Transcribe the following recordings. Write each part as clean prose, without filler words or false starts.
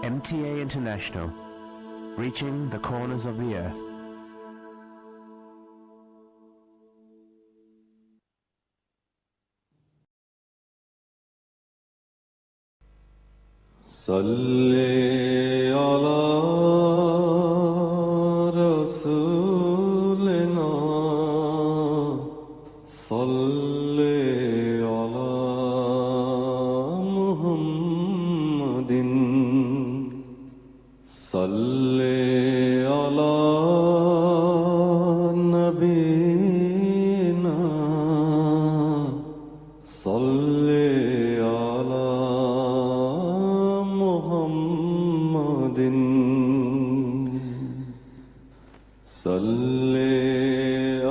MTA International, reaching the corners of the earth. صلی علی رسولنا صلی علی محمد صلی علی نبینا صلی علی محمد صلی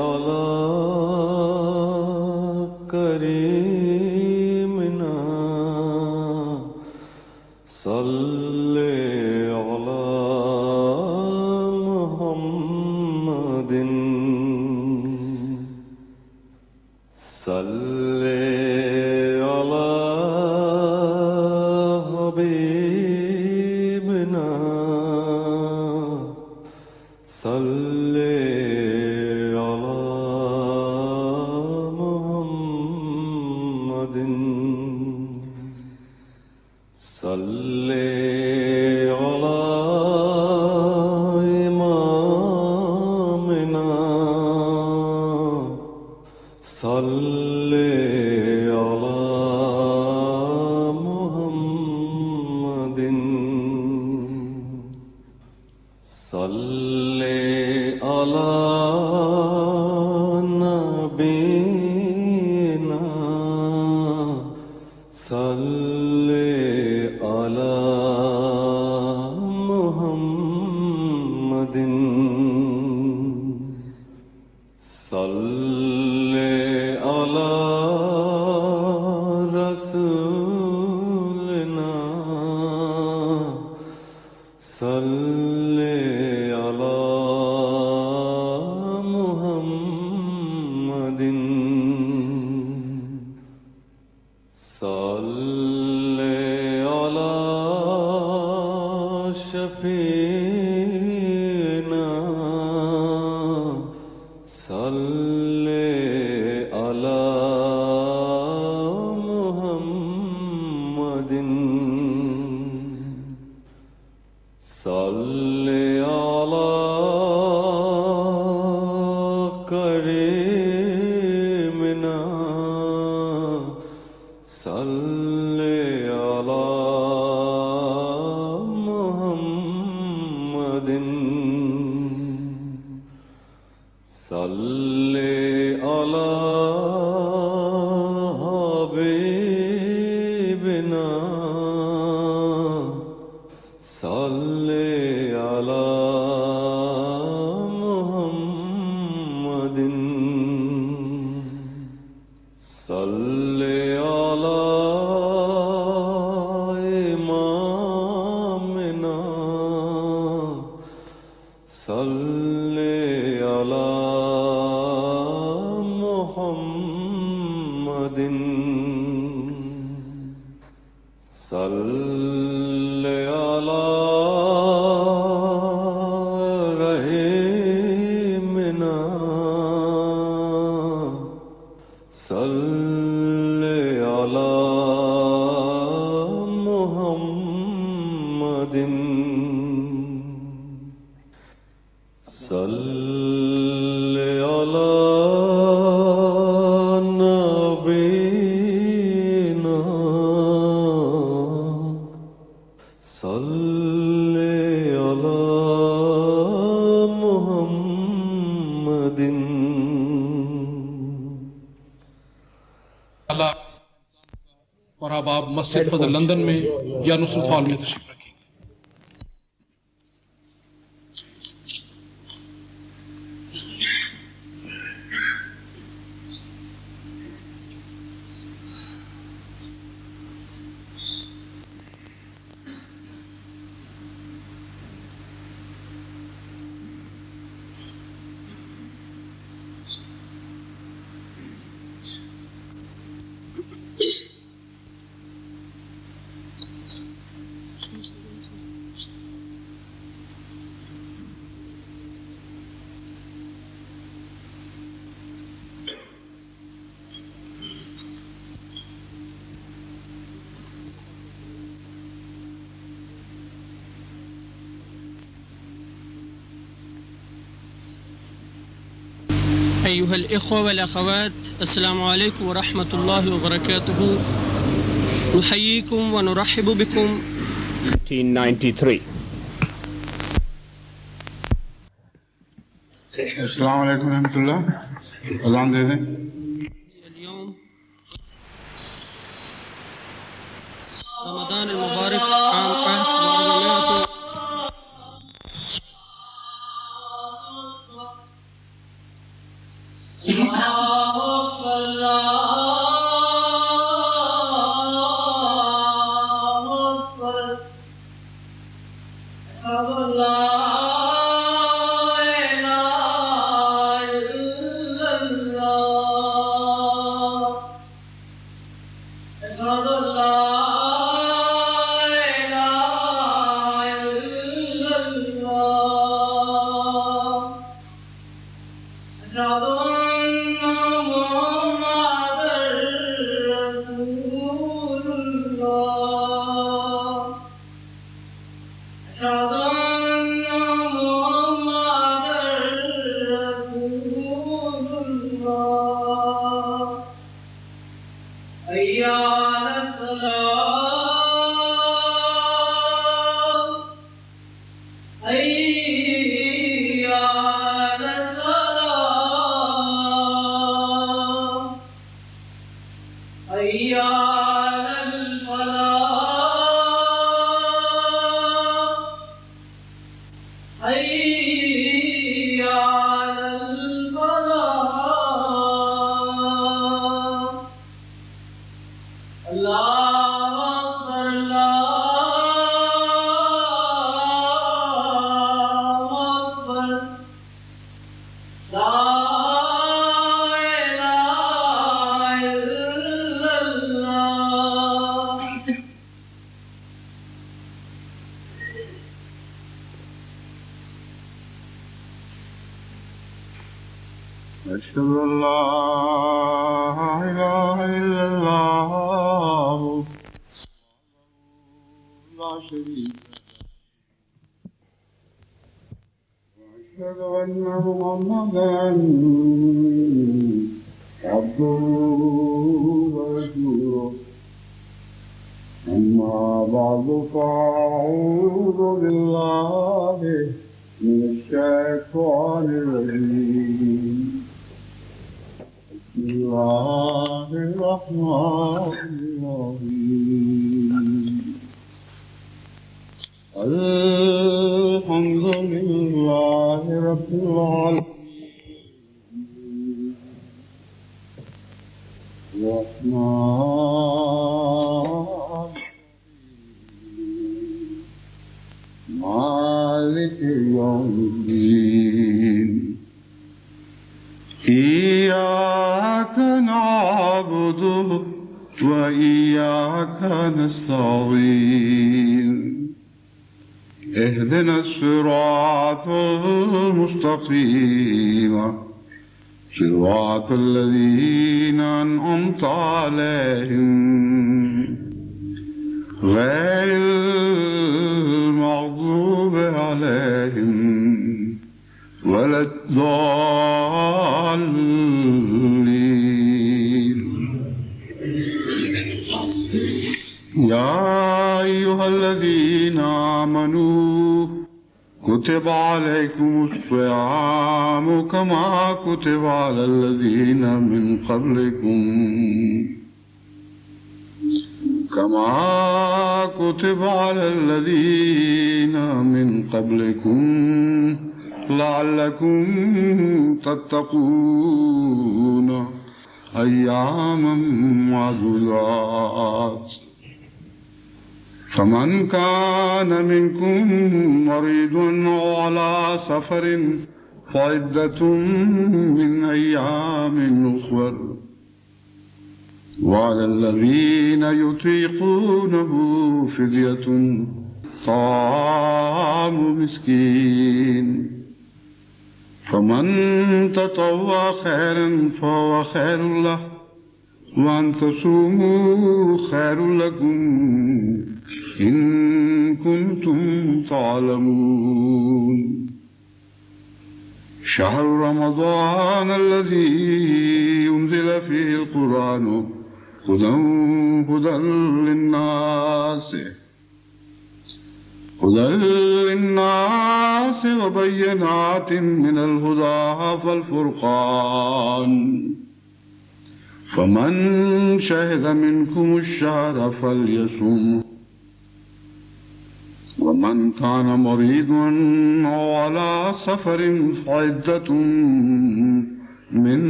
علی کریمنا صلی علی محمد صلی علی حبیبنا صلی علی محمد صلی علی امامنا صلی علی محمد صلی علی نبینا صلی علی محمد صلی علی رسولنا صلی علی محمد صلی علی شفیعنا صلی علی محمد صلی علی کریمنا صلی علی محمد صلی علی حبیبنا صلی علی محمد صلی علی امامنا صلی علی محمد صلی علی رحیمنا صلی علی محمد صلی علی نبینا صلی علی محمد اور اب آپ مسجد فضل لندن میں یا نصرت ہال میں تشریف رکھیں۔ أيها الإخوة والأخوات، السلام عليكم ورحمة الله وبركاته. نحييكم ونرحب بكم. 1993. السلام علیکم ورحمۃ اللہ. اذان دے دیں. اليوم رمضان المبارك عام 1400. أشهد أن لا إله إلا الله لا شريك له وأشهد أن محمدا عبده ورسوله. أما بعد فأعوذ بالله من الشيطان الرجيم. بسم الله الرحمن الرحيم. الحمد لله رب العالمين الرحمن مالك يوم الدين. إياك نعبد وإياك نستعين. اهدنا الصراط المستقيم صراط الذين أنعمت عليهم غير المغضوب عليهم ولا الضالين. يا أيها الذين آمنوا كتب عليكم الصيام كما كتب على الذين من قبلكم لعلكم تتقون أياما معدودات. فمن كان منكم مريضا أو على سفر فعدة من أيام أخر. وعلى الذين يطيقونه فدية طعام مسكين. فمن تطوع خيرا فهو خير له وأن تصوموا خير لكم إن كنتم تعلمون. شهر رمضان الذي أنزل فيه القرآن هدى للناس وبينات من الهدى والفرقان فمن شهد منكم الشهر فليصم ومن كان مريضا أو على سفر فعدة من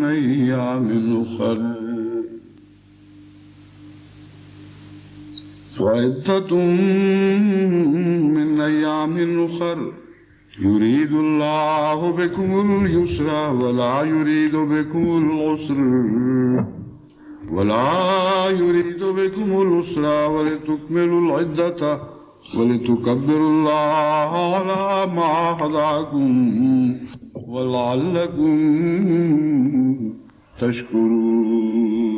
أيام أخر يريد الله بكم اليسر ولا يريد بكم العسر ولتكملوا العدة ولتكبروا الله على ما هداكم ولعلكم تشكرون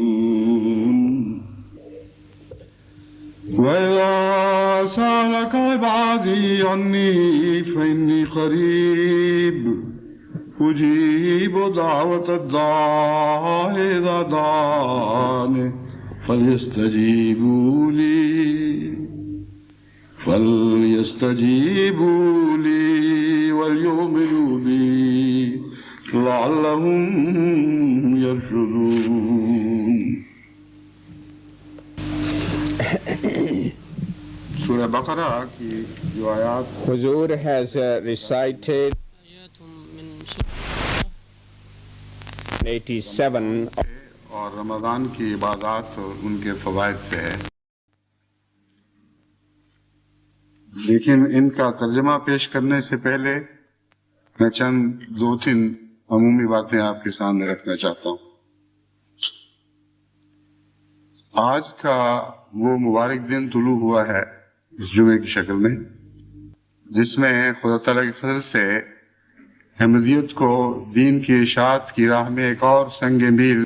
وإذا سألك عبادي عني فإني قريب أجيب دعوة الداع إذا دعاني فليستجيبوا لي وليؤمنوا بي لعلهم يرشدون. سورہ بقرہ کی جو آیات Huzur has recited 87 اور رمضان کی عبادات اور ان کے فوائد سے ہے، لیکن ان کا ترجمہ پیش کرنے سے پہلے میں چند دو تین عمومی باتیں آپ کے سامنے رکھنا چاہتا ہوں۔ آج کا وہ مبارک دن طلوع ہوا ہے اس جمعے کی شکل میں، جس میں خدا تعالیٰ کے فضل سے احمدیت کو دین کی اشاعت کی راہ میں ایک اور سنگ میل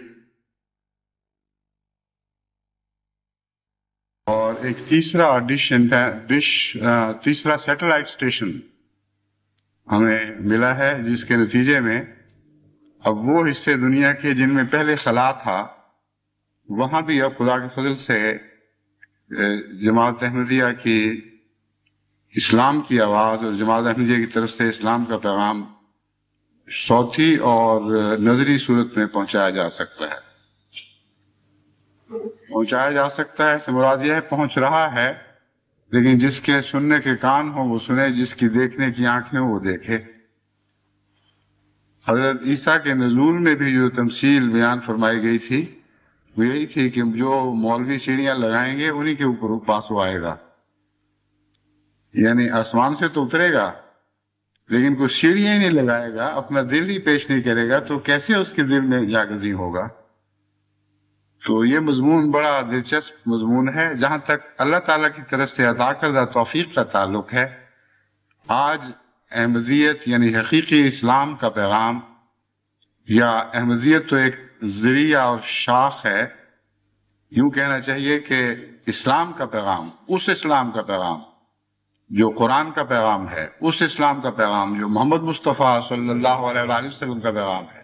اور ایک تیسرا سیٹلائٹ اسٹیشن ہمیں ملا ہے، جس کے نتیجے میں اب وہ حصے دنیا کے جن میں پہلے خلا تھا وہاں بھی اب خدا کے فضل سے جماعت احمدیہ کی اسلام کی آواز اور جماعت احمدیہ کی طرف سے اسلام کا پیغام صوتی اور نظری صورت میں پہنچایا جا سکتا ہے سے مراد یہ ہے پہنچ رہا ہے، لیکن جس کے سننے کے کان ہوں وہ سنے، جس کی دیکھنے کی آنکھیں وہ دیکھے۔ حضرت عیسیٰ کے نزول میں بھی جو تمثیل بیان فرمائی گئی تھی وہ یہی تھی کہ جو مولوی سیڑھیاں لگائیں گے انہی کے اوپر پاس وہ آئے گا، یعنی آسمان سے تو اترے گا لیکن کوئی سیڑھیاں ہی نہیں لگائے گا، اپنا دل ہی پیش نہیں کرے گا، تو کیسے اس کے دل میں جاگزی ہوگا؟ تو یہ مضمون بڑا دلچسپ مضمون ہے۔ جہاں تک اللہ تعالیٰ کی طرف سے عطا کردہ توفیق کا تعلق ہے، آج احمدیت یعنی حقیقی اسلام کا پیغام، یا احمدیت تو ایک ذریعہ اور شاخ ہے، یوں کہنا چاہیے کہ اسلام کا پیغام، اس اسلام کا پیغام جو قرآن کا پیغام ہے، اس اسلام کا پیغام جو محمد مصطفیٰ صلی اللہ علیہ وسلم کا پیغام ہے،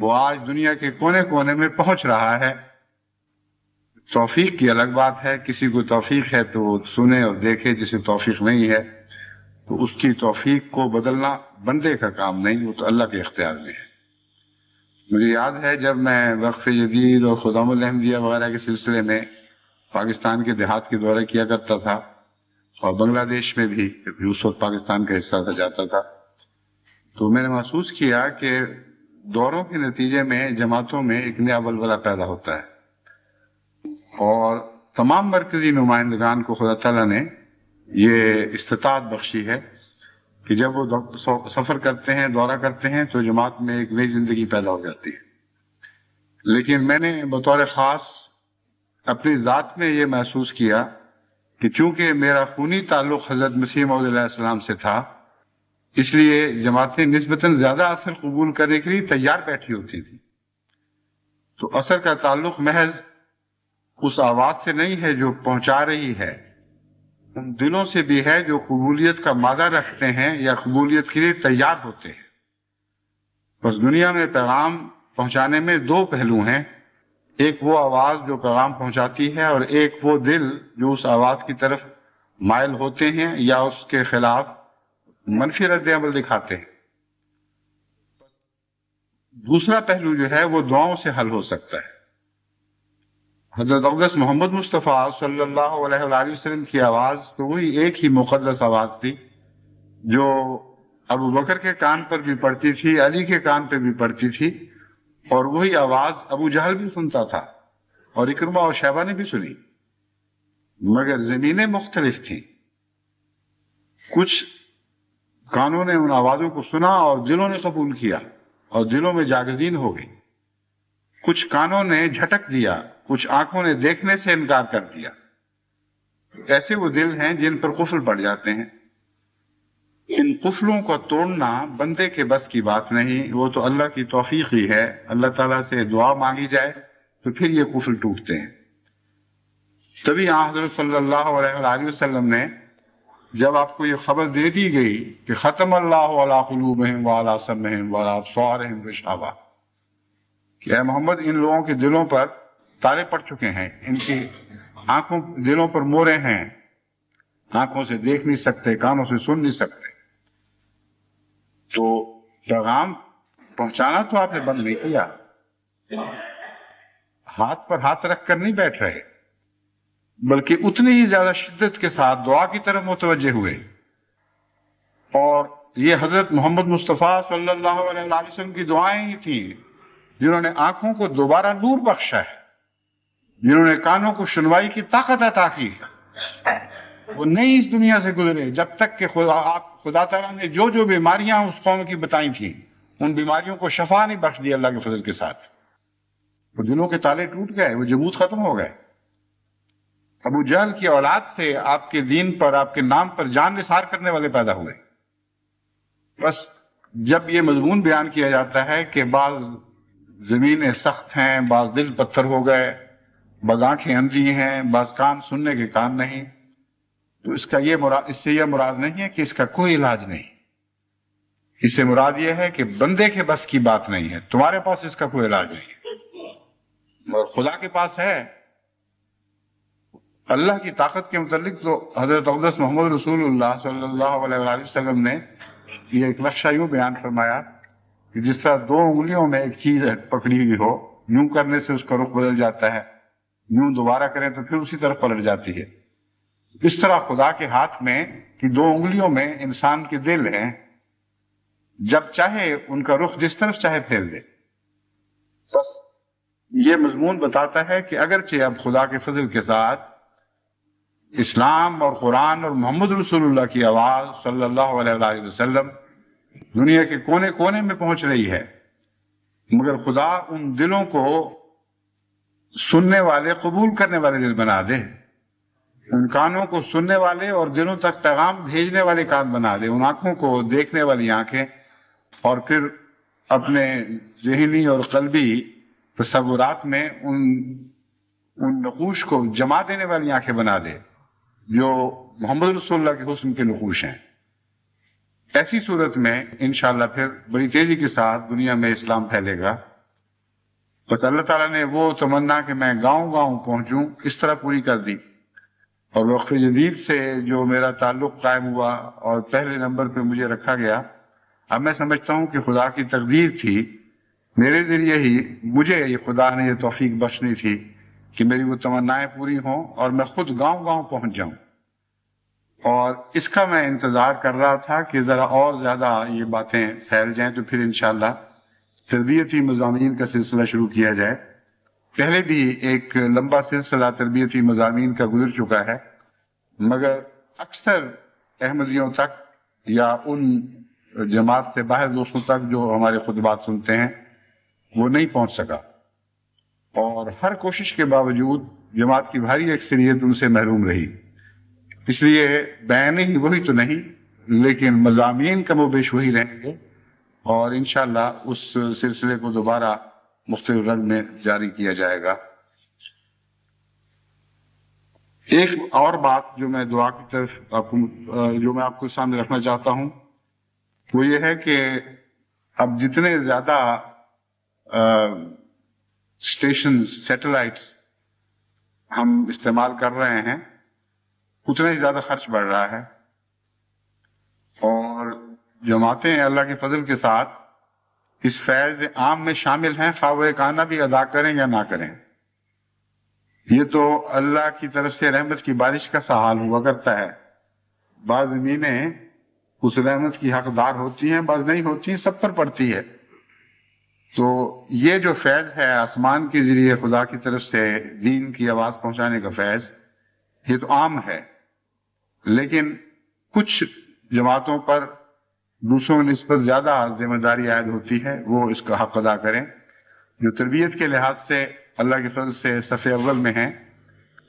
وہ آج دنیا کے کونے کونے میں پہنچ رہا ہے۔ توفیق کی الگ بات ہے، کسی کو توفیق ہے تو وہ سنے اور دیکھے، جسے توفیق نہیں ہے تو اس کی توفیق کو بدلنا بندے کا کام نہیں، وہ تو اللہ کے اختیار میں ہے۔ مجھے یاد ہے جب میں وقف جدید اور خدام الاحمدیہ وغیرہ کے سلسلے میں پاکستان کے دیہات کے دورے کیا کرتا تھا، اور بنگلہ دیش میں بھی اس وقت پاکستان کا حصہ جاتا تھا، تو میں نے محسوس کیا کہ دوروں کے نتیجے میں جماعتوں میں ایک نیا ولولہ پیدا ہوتا ہے، اور تمام مرکزی نمائندگان کو خدا تعالیٰ نے یہ استطاعت بخشی ہے کہ جب وہ سفر کرتے ہیں، دورہ کرتے ہیں، تو جماعت میں ایک نئی زندگی پیدا ہو جاتی ہے۔ لیکن میں نے بطور خاص اپنی ذات میں یہ محسوس کیا کہ چونکہ میرا خونی تعلق حضرت مسیح موعود علیہ السلام سے تھا، اس لیے جماعتیں نسبتاً زیادہ اثر قبول کرنے کے لیے تیار بیٹھی ہوتی تھی۔ تو اثر کا تعلق محض اس آواز سے نہیں ہے جو پہنچا رہی ہے، ان دلوں سے بھی ہے جو قبولیت کا مادہ رکھتے ہیں یا قبولیت کے لیے تیار ہوتے ہیں۔ بس دنیا میں پیغام پہنچانے میں دو پہلو ہیں، ایک وہ آواز جو پیغام پہنچاتی ہے اور ایک وہ دل جو اس آواز کی طرف مائل ہوتے ہیں یا اس کے خلاف منفی رد عمل دکھاتے ہیں۔ دوسرا پہلو جو ہے وہ دعاؤں سے حل ہو سکتا ہے۔ حضرت اقدس محمد مصطفیٰ صلی اللہ علیہ وآلہ وسلم کی آواز تو وہی ایک ہی مقدس آواز تھی جو ابو بکر کے کان پر بھی پڑتی تھی، علی کے کان پر بھی پڑتی تھی، اور وہی آواز ابو جہل بھی سنتا تھا اور اکرمہ اور شیبہ نے بھی سنی، مگر زمینیں مختلف تھیں۔ کچھ کانوں نے ان آوازوں کو سنا اور دلوں نے قبول کیا اور دلوں میں جاگزین ہو گئی، کچھ کانوں نے جھٹک دیا، کچھ آنکھوں نے دیکھنے سے انکار کر دیا۔ ایسے وہ دل ہیں جن پر قفل پڑ جاتے ہیں۔ ان قفلوں کو توڑنا بندے کے بس کی بات نہیں، وہ تو اللہ کی توفیق ہی ہے۔ اللہ تعالیٰ سے دعا مانگی جائے تو پھر یہ قفل ٹوٹتے ہیں۔ تبھی حضرت صلی اللہ علیہ وآلہ وسلم نے جب آپ کو یہ خبر دے دی گئی کہ ختم اللہ علی قلوبہم وعلی سمعہم وعلی ابصارہم غشاوہ، کہ اے محمد ان لوگوں کے دلوں پر تالے پڑ چکے ہیں، ان کی آنکھوں دلوں پر مورے ہیں، آنکھوں سے دیکھ نہیں سکتے، کانوں سے سن نہیں سکتے۔ تو پیغام پہنچانا تو آپ نے بند نہیں کیا، ہاتھ پر ہاتھ رکھ کر نہیں بیٹھ رہے، بلکہ اتنی ہی زیادہ شدت کے ساتھ دعا کی طرف متوجہ ہوئے۔ اور یہ حضرت محمد مصطفیٰ صلی اللہ علیہ وآلہ وسلم کی دعائیں ہی تھیں جنہوں نے آنکھوں کو دوبارہ نور بخشا ہے، جنہوں نے کانوں کو سنوائی کی طاقت عطا کی ہے۔ وہ نہیں اس دنیا سے گزرے جب تک کہ خدا تعالیٰ نے جو جو بیماریاں اس قوم کی بتائی تھیں ان بیماریوں کو شفا نہیں بخش دی اللہ کے فضل کے ساتھ۔ وہ دلوں کے تالے ٹوٹ گئے، وہ جمود ختم ہو گئے۔ ابو جہل کی اولاد سے آپ کے دین پر، آپ کے نام پر جان نثار کرنے والے پیدا ہوئے۔ بس جب یہ مضمون بیان کیا جاتا ہے کہ بعض زمینیں سخت ہیں، بعض دل پتھر ہو گئے، بعض آنکھیں اندھی ہیں، بعض کان سننے کے کان نہیں، تو اس سے یہ مراد نہیں ہے کہ اس کا کوئی علاج نہیں۔ اس سے مراد یہ ہے کہ بندے کے بس کی بات نہیں ہے، تمہارے پاس اس کا کوئی علاج نہیں ہے، اور خدا کے پاس ہے۔ اللہ کی طاقت کے متعلق تو حضرت اقدس محمد رسول اللہ صلی اللہ علیہ وآلہ وسلم نے یہ ایک نقشہ یوں بیان فرمایا کہ جس طرح دو انگلیوں میں ایک چیز پکڑی ہوئی ہو، یوں کرنے سے اس کا رخ بدل جاتا ہے، یوں دوبارہ کریں تو پھر اسی طرف پلٹ جاتی ہے، اس طرح خدا کے ہاتھ میں کہ دو انگلیوں میں انسان کے دل ہیں، جب چاہے ان کا رخ جس طرف چاہے پھیر دے۔ بس یہ مضمون بتاتا ہے کہ اگرچہ اب خدا کے فضل کے ساتھ اسلام اور قرآن اور محمد رسول اللہ کی آواز صلی اللہ علیہ وآلہ وسلم دنیا کے کونے کونے میں پہنچ رہی ہے، مگر خدا ان دلوں کو سننے والے، قبول کرنے والے دل بنا دے، ان کانوں کو سننے والے اور دلوں تک پیغام بھیجنے والے کان بنا دے، ان آنکھوں کو دیکھنے والی آنکھیں، اور پھر اپنے ذہنی اور قلبی تصورات میں ان نقوش کو جما دینے والی آنکھیں بنا دے جو محمد رسول اللہ کے حسن کے نقوش ہیں۔ ایسی صورت میں انشاءاللہ پھر بڑی تیزی کے ساتھ دنیا میں اسلام پھیلے گا۔ بس اللہ تعالیٰ نے وہ تمنا کہ میں گاؤں گاؤں پہنچوں اس طرح پوری کر دی، اور وقف جدید سے جو میرا تعلق قائم ہوا اور پہلے نمبر پہ مجھے رکھا گیا، اب میں سمجھتا ہوں کہ خدا کی تقدیر تھی، میرے ذریعے ہی مجھے یہ خدا نے یہ توفیق بخشنی تھی کہ میری وہ تمنائیں پوری ہوں اور میں خود گاؤں گاؤں پہنچ جاؤں۔ اور اس کا میں انتظار کر رہا تھا کہ ذرا اور زیادہ یہ باتیں پھیل جائیں تو پھر انشاءاللہ تربیتی مضامین کا سلسلہ شروع کیا جائے۔ پہلے بھی ایک لمبا سلسلہ تربیتی مضامین کا گزر چکا ہے، مگر اکثر احمدیوں تک یا ان جماعت سے باہر دوستوں تک جو ہمارے خطبات سنتے ہیں وہ نہیں پہنچ سکا، اور ہر کوشش کے باوجود جماعت کی بھاری اکثریت ان سے محروم رہی۔ اس لیے بیان ہی وہی تو نہیں، لیکن مضامین کم و بیش وہی رہیں گے، اور انشاءاللہ اس سلسلے کو دوبارہ مختلف رنگ میں جاری کیا جائے گا۔ ایک اور بات جو میں دعا کی طرف جو میں آپ کو سامنے رکھنا چاہتا ہوں وہ یہ ہے کہ اب جتنے زیادہ اسٹیشنز سیٹلائٹس ہم استعمال کر رہے ہیں اتنا ہی زیادہ خرچ بڑھ رہا ہے، اور جماعتیں اللہ کے فضل کے ساتھ اس فیض عام میں شامل ہیں، خواہ وہ ایک آنا بھی ادا کریں یا نہ کریں۔ یہ تو اللہ کی طرف سے رحمت کی بارش کا سا حال ہوا کرتا ہے، بعض زمینیں اس رحمت کی حقدار ہوتی ہیں، بعض نہیں ہوتی ہیں، سب پر پڑتی ہے۔ تو یہ جو فیض ہے آسمان کے ذریعے خدا کی طرف سے دین کی آواز پہنچانے کا فیض، یہ تو عام ہے، لیکن کچھ جماعتوں پر دوسروں کی نسبت زیادہ ذمہ داری عائد ہوتی ہے، وہ اس کا حق ادا کریں۔ جو تربیت کے لحاظ سے اللہ کے فضل سے صف اول میں ہیں،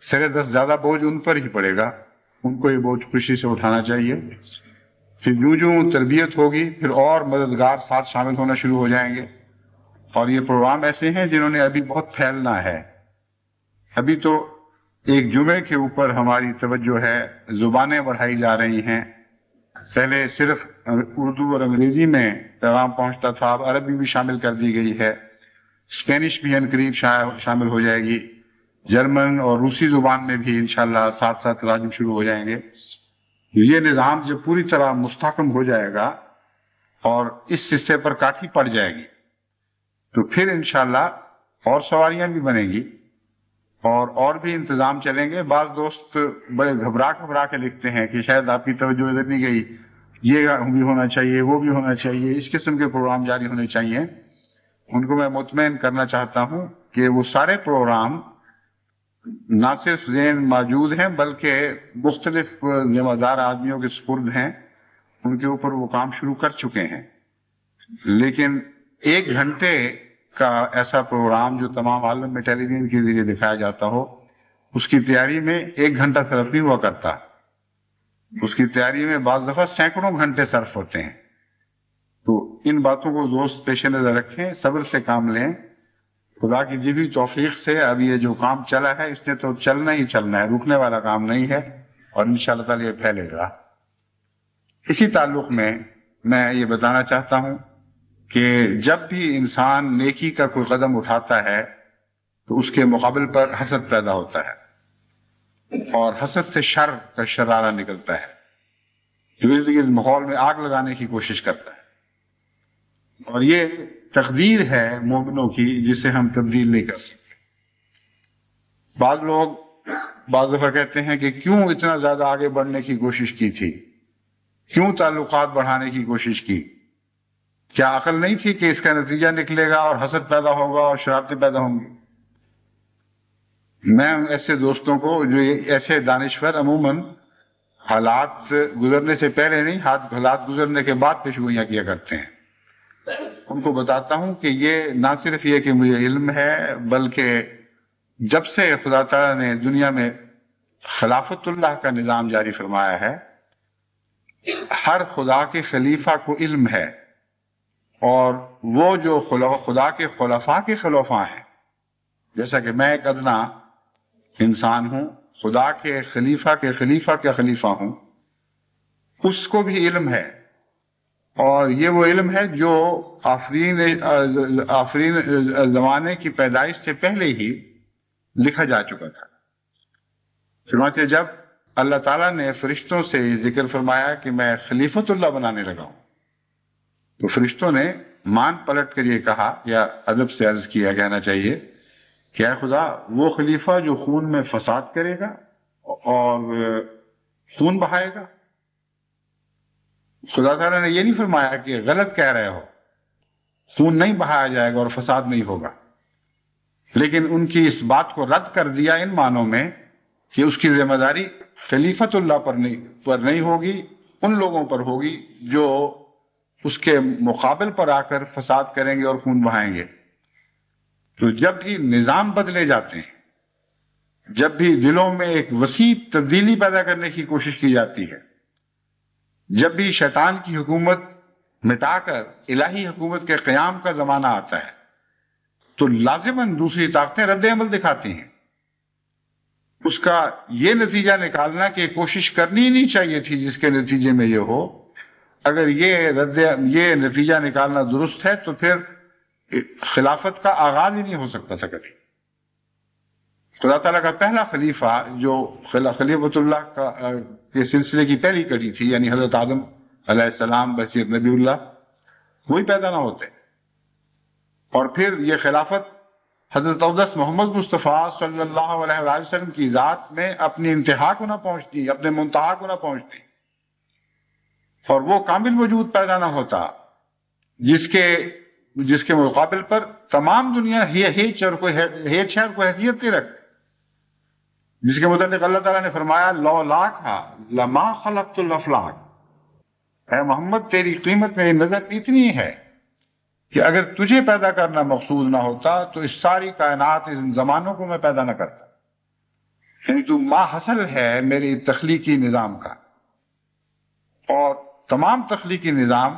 سر دست زیادہ بوجھ ان پر ہی پڑے گا، ان کو یہ بوجھ خوشی سے اٹھانا چاہیے۔ پھر جو تربیت ہوگی پھر اور مددگار ساتھ شامل ہونا شروع ہو جائیں گے، اور یہ پروگرام ایسے ہیں جنہوں نے ابھی بہت پھیلنا ہے۔ ابھی تو ایک جمعے کے اوپر ہماری توجہ ہے، زبانیں بڑھائی جا رہی ہیں، پہلے صرف اردو اور انگریزی میں پیغام پہنچتا تھا، اب عربی بھی شامل کر دی گئی ہے، اسپینش بھی ان قریب شامل ہو جائے گی، جرمن اور روسی زبان میں بھی انشاءاللہ ساتھ ساتھ تراجم شروع ہو جائیں گے۔ یہ نظام جب پوری طرح مستحکم ہو جائے گا اور اس حصے پر کاٹھی پڑ جائے گی تو پھر انشاءاللہ اور سواریاں بھی بنیں گی اور بھی انتظام چلیں گے۔ بعض دوست بڑے گھبرا کے لکھتے ہیں کہ شاید آپ کی توجہ ادھر نہیں گئی، یہ بھی ہونا چاہیے، وہ بھی ہونا چاہیے، اس قسم کے پروگرام جاری ہونے چاہیے۔ ان کو میں مطمئن کرنا چاہتا ہوں کہ وہ سارے پروگرام نہ صرف ذہن موجود ہیں بلکہ مختلف ذمہ دار آدمیوں کے سپرد ہیں، ان کے اوپر وہ کام شروع کر چکے ہیں۔ لیکن 1 گھنٹے کا ایسا پروگرام جو تمام عالم میں ٹیلی ویژن کے ذریعے دکھایا جاتا ہو، اس کی تیاری میں 1 گھنٹہ صرف نہیں ہوا کرتا، اس کی تیاری میں بعض دفعہ سینکڑوں گھنٹے صرف ہوتے ہیں۔ تو ان باتوں کو دوست پیش نظر رکھیں، صبر سے کام لیں، خدا کی دی ہوئی توفیق سے اب یہ جو کام چلا ہے اس نے تو چلنا ہی چلنا ہے، رکنے والا کام نہیں ہے، اور انشاءاللہ تعالی یہ پھیلے گا۔ اسی تعلق میں یہ بتانا چاہتا ہوں کہ جب بھی انسان نیکی کا کوئی قدم اٹھاتا ہے تو اس کے مقابل پر حسد پیدا ہوتا ہے، اور حسد سے شر کا شرارہ نکلتا ہے جو ارد گرد ماحول میں آگ لگانے کی کوشش کرتا ہے، اور یہ تقدیر ہے مومنوں کی جسے ہم تبدیل نہیں کر سکتے۔ بعض لوگ بعض دفعہ کہتے ہیں کہ کیوں اتنا زیادہ آگے بڑھنے کی کوشش کی تھی، کیوں تعلقات بڑھانے کی کوشش کی، کیا عقل نہیں تھی کہ اس کا نتیجہ نکلے گا اور حسد پیدا ہوگا اور شرارتیں پیدا ہوں گی؟ میں ایسے دوستوں کو جو ایسے دانشور عموماً حالات گزرنے سے پہلے نہیں، حالات گزرنے کے بعد پیشگوئیاں کیا کرتے ہیں، ان کو بتاتا ہوں کہ یہ نہ صرف یہ کہ مجھے علم ہے، بلکہ جب سے خدا تعالیٰ نے دنیا میں خلافت اللہ کا نظام جاری فرمایا ہے، ہر خدا کے خلیفہ کو علم ہے، اور وہ جو خدا کے خلفاء کے خلفاء ہیں، جیسا کہ میں ایک ادنا انسان ہوں، خدا کے خلیفہ کا خلیفہ ہوں، اس کو بھی علم ہے، اور یہ وہ علم ہے جو آفرین زمانے کی پیدائش سے پہلے ہی لکھا جا چکا تھا۔ چنانچہ جب اللہ تعالیٰ نے فرشتوں سے ذکر فرمایا کہ میں خلیفت اللہ بنانے لگا ہوں، تو فرشتوں نے مان پلٹ کر یہ کہا، یا ادب سے عرض کیا کہنا چاہیے کہ اے خدا، وہ خلیفہ جو خون میں فساد کرے گا اور خون بہائے گا؟ خدا تعالیٰ نے یہ نہیں فرمایا کہ غلط کہہ رہے ہو، خون نہیں بہایا جائے گا اور فساد نہیں ہوگا، لیکن ان کی اس بات کو رد کر دیا ان معنوں میں کہ اس کی ذمہ داری خلیفت اللہ پر نہیں ہوگی، ان لوگوں پر ہوگی جو اس کے مقابل پر آ کر فساد کریں گے اور خون بہائیں گے۔ تو جب بھی نظام بدلے جاتے ہیں، جب بھی دلوں میں ایک وسیع تبدیلی پیدا کرنے کی کوشش کی جاتی ہے، جب بھی شیطان کی حکومت مٹا کر الہی حکومت کے قیام کا زمانہ آتا ہے، تو لازماً دوسری طاقتیں رد عمل دکھاتی ہیں۔ اس کا یہ نتیجہ نکالنا کہ کوشش کرنی ہی نہیں چاہیے تھی جس کے نتیجے میں یہ ہو، اگر یہ نتیجہ نکالنا درست ہے تو پھر خلافت کا آغاز ہی نہیں ہو سکتا تھا کبھی۔ خدا تعالیٰ کا پہلا خلیفہ جو خلیفۃ اللہ کے سلسلے کی پہلی کڑی تھی، یعنی حضرت آدم علیہ السلام بحیثیت نبی اللہ، وہی پیدا نہ ہوتے، اور پھر یہ خلافت حضرت اقدس محمد مصطفیٰ صلی اللہ علیہ وآلہ وسلم کی ذات میں اپنی انتہا کو نہ پہنچتی، اپنے منتہا کو نہ پہنچتی، اور وہ کامل وجود پیدا نہ ہوتا جس کے مقابل پر تمام دنیا ہیچ اور کوئی حیثیت نہیں رکھتی، جس کے متعلق اللہ تعالیٰ نے فرمایا لولاکا لما خلقت الافلاک، اے محمد تیری قیمت میری نظر میں اتنی ہے کہ اگر تجھے پیدا کرنا مقصود نہ ہوتا تو اس ساری کائنات، اس زمانوں کو میں پیدا نہ کرتا، یعنی تو ما حصل ہے میرے تخلیقی نظام کا، اور تمام تخلیقی نظام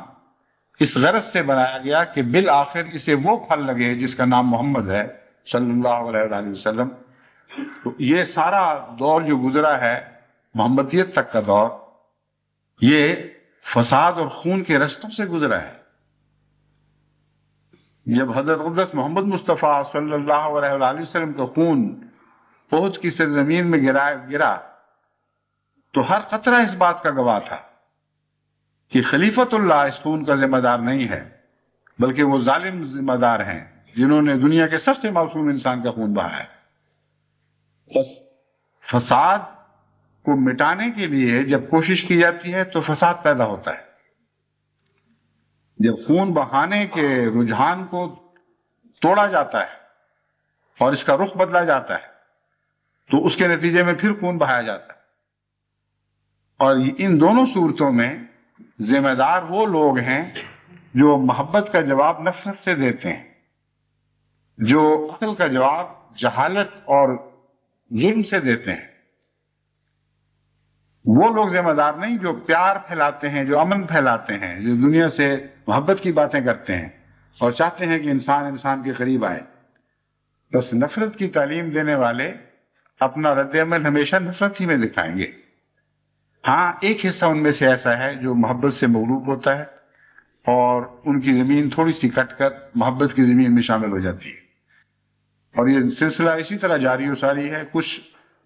اس غرض سے بنایا گیا کہ بالآخر اسے وہ پھل لگے جس کا نام محمد ہے صلی اللہ علیہ وآلہ وسلم۔ تو یہ سارا دور جو گزرا ہے محمدیت تک کا دور، یہ فساد اور خون کے رستوں سے گزرا ہے۔ جب حضرت اقدس محمد مصطفیٰ صلی اللہ علیہ وآلہ وسلم کا خون احد کی سرزمین میں گرا تو ہر قطرہ اس بات کا گواہ تھا کہ خلیفۃ اللہ اس خون کا ذمہ دار نہیں ہے، بلکہ وہ ظالم ذمہ دار ہیں جنہوں نے دنیا کے سب سے معصوم انسان کا خون بہایا ہے۔ بس فساد کو مٹانے کے لیے جب کوشش کی جاتی ہے تو فساد پیدا ہوتا ہے، جب خون بہانے کے رجحان کو توڑا جاتا ہے اور اس کا رخ بدلا جاتا ہے تو اس کے نتیجے میں پھر خون بہایا جاتا ہے، اور ان دونوں صورتوں میں ذمہ دار وہ لوگ ہیں جو محبت کا جواب نفرت سے دیتے ہیں، جو عقل کا جواب جہالت اور ظلم سے دیتے ہیں۔ وہ لوگ ذمہ دار نہیں جو پیار پھیلاتے ہیں، جو امن پھیلاتے ہیں، جو دنیا سے محبت کی باتیں کرتے ہیں اور چاہتے ہیں کہ انسان کے قریب آئے۔ بس نفرت کی تعلیم دینے والے اپنا رد عمل ہمیشہ نفرت ہی میں دکھائیں گے۔ ہاں، ایک حصہ ان میں سے ایسا ہے جو محبت سے مغلوب ہوتا ہے اور ان کی زمین تھوڑی سی کٹ کر محبت کی زمین میں شامل ہو جاتی ہے، اور یہ سلسلہ اسی طرح جاری و ساری ہے۔ کچھ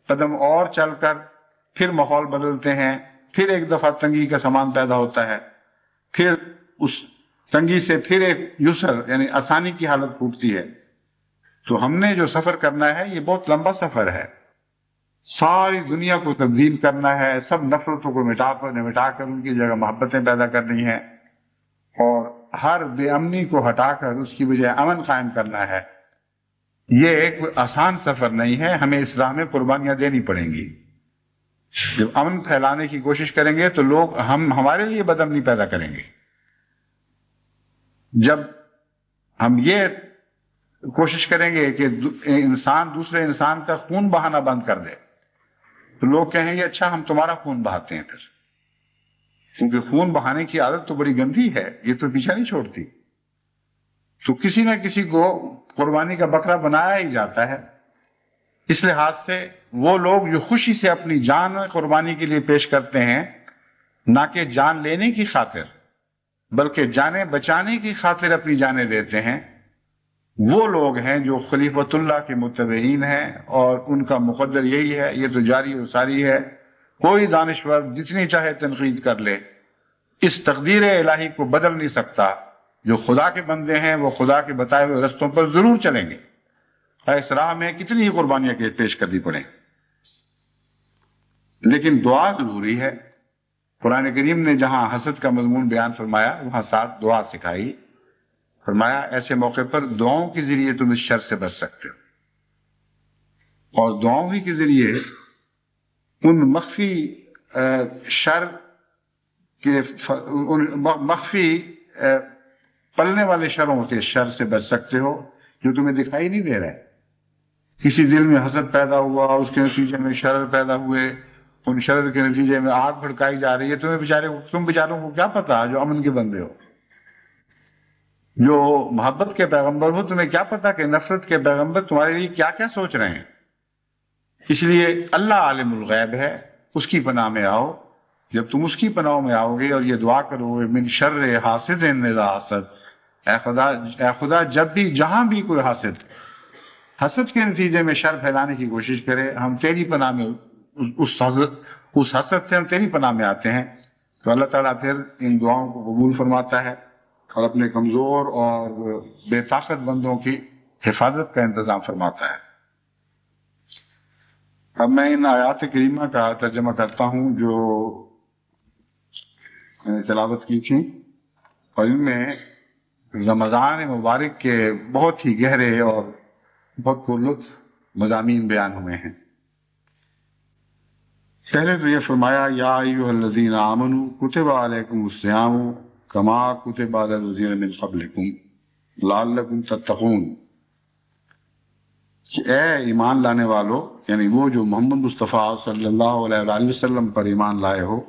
قدم اور چل کر پھر ماحول بدلتے ہیں، پھر ایک دفعہ تنگی کا سامان پیدا ہوتا ہے، پھر اس تنگی سے پھر ایک یسر یعنی آسانی کی حالت پھوٹتی ہے۔ تو ہم نے جو سفر کرنا ہے یہ بہت لمبا سفر ہے، ساری دنیا کو تبدیل کرنا ہے، سب نفرتوں کو مٹا کر ان کی جگہ محبتیں پیدا کرنی ہیں، اور ہر بے امنی کو ہٹا کر اس کی بجائے امن قائم کرنا ہے۔ یہ ایک آسان سفر نہیں ہے، ہمیں اس راہ میں قربانیاں دینی پڑیں گی۔ جب امن پھیلانے کی کوشش کریں گے تو لوگ ہمارے لیے بد امنی پیدا کریں گے۔ جب ہم یہ کوشش کریں گے کہ انسان دوسرے انسان کا خون بہانا بند کر دے تو لوگ کہیں گے اچھا ہم تمہارا خون بہاتے ہیں، پھر کیونکہ خون بہانے کی عادت تو بڑی گندی ہے، یہ تو پیچھا نہیں چھوڑتی۔ تو کسی نہ کسی کو قربانی کا بکرا بنایا ہی جاتا ہے۔ اس لحاظ سے وہ لوگ جو خوشی سے اپنی جان قربانی کے لیے پیش کرتے ہیں، نہ کہ جان لینے کی خاطر بلکہ جانیں بچانے کی خاطر اپنی جانیں دیتے ہیں، وہ لوگ ہیں جو خلیفۃ اللہ کے متبعین ہیں، اور ان کا مقدر یہی ہے۔ یہ تو جاری و ساری ہے، کوئی دانشور جتنی چاہے تنقید کر لے، اس تقدیر الہی کو بدل نہیں سکتا۔ جو خدا کے بندے ہیں وہ خدا کے بتائے ہوئے رستوں پر ضرور چلیں گے، اس راہ میں کتنی ہی قربانیاں پیش کرنی پڑیں، لیکن دعا ضروری ہے۔ قرآن کریم نے جہاں حسد کا مضمون بیان فرمایا وہاں ساتھ دعا سکھائی، فرمایا ایسے موقع پر دعاؤں کے ذریعے تم اس شر سے بچ سکتے ہو، اور دعاؤں ہی کے ذریعے ان مخفی شر کے مخفی پلنے والے شروں کے شر سے بچ سکتے ہو جو تمہیں دکھائی نہیں دے رہے۔ کسی دل میں حسد پیدا ہوا، اس کے نتیجے میں شرر پیدا ہوئے، ان شرر کے نتیجے میں آگ بھڑکائی جا رہی ہے، تم بیچاروں کو کیا پتا جو امن کے بندے ہو، جو محبت کے پیغمبر ہو، تمہیں کیا پتا کہ نفرت کے پیغمبر تمہارے لیے کیا کیا سوچ رہے ہیں۔ اس لیے اللہ عالم الغیب ہے، اس کی پناہ میں آؤ، جب تم اس کی پناہ میں آؤ گے اور یہ دعا کرو گے من شر حاسد اذا حسد، اے خدا جب بھی جہاں بھی کوئی حسد کے نتیجے میں شر پھیلانے کی کوشش کرے، ہم تیری پناہ میں اس حسد سے ہم تیری پناہ میں آتے ہیں. تو اللہ تعالیٰ پھر ان دعاؤں کو قبول فرماتا ہے اور اپنے کمزور اور بے طاقت بندوں کی حفاظت کا انتظام فرماتا ہے. اب میں ان آیات کریمہ کا ترجمہ کرتا ہوں جو میں نے تلاوت کی تھی، اور ان میں رمضان مبارک کے بہت ہی گہرے اور بہت پرلطف مضامین بیان ہوئے ہیں. پہلے تو یہ فرمایا یا ایھا الذین آمنوا کتب علیکم الصیام کما کتب علی الذین من قبلکم لعلکم تتقون، کہ اے ایمان لانے والو، یعنی وہ جو محمد مصطفیٰ صلی اللہ علیہ وآلہ وسلم پر ایمان لائے ہو،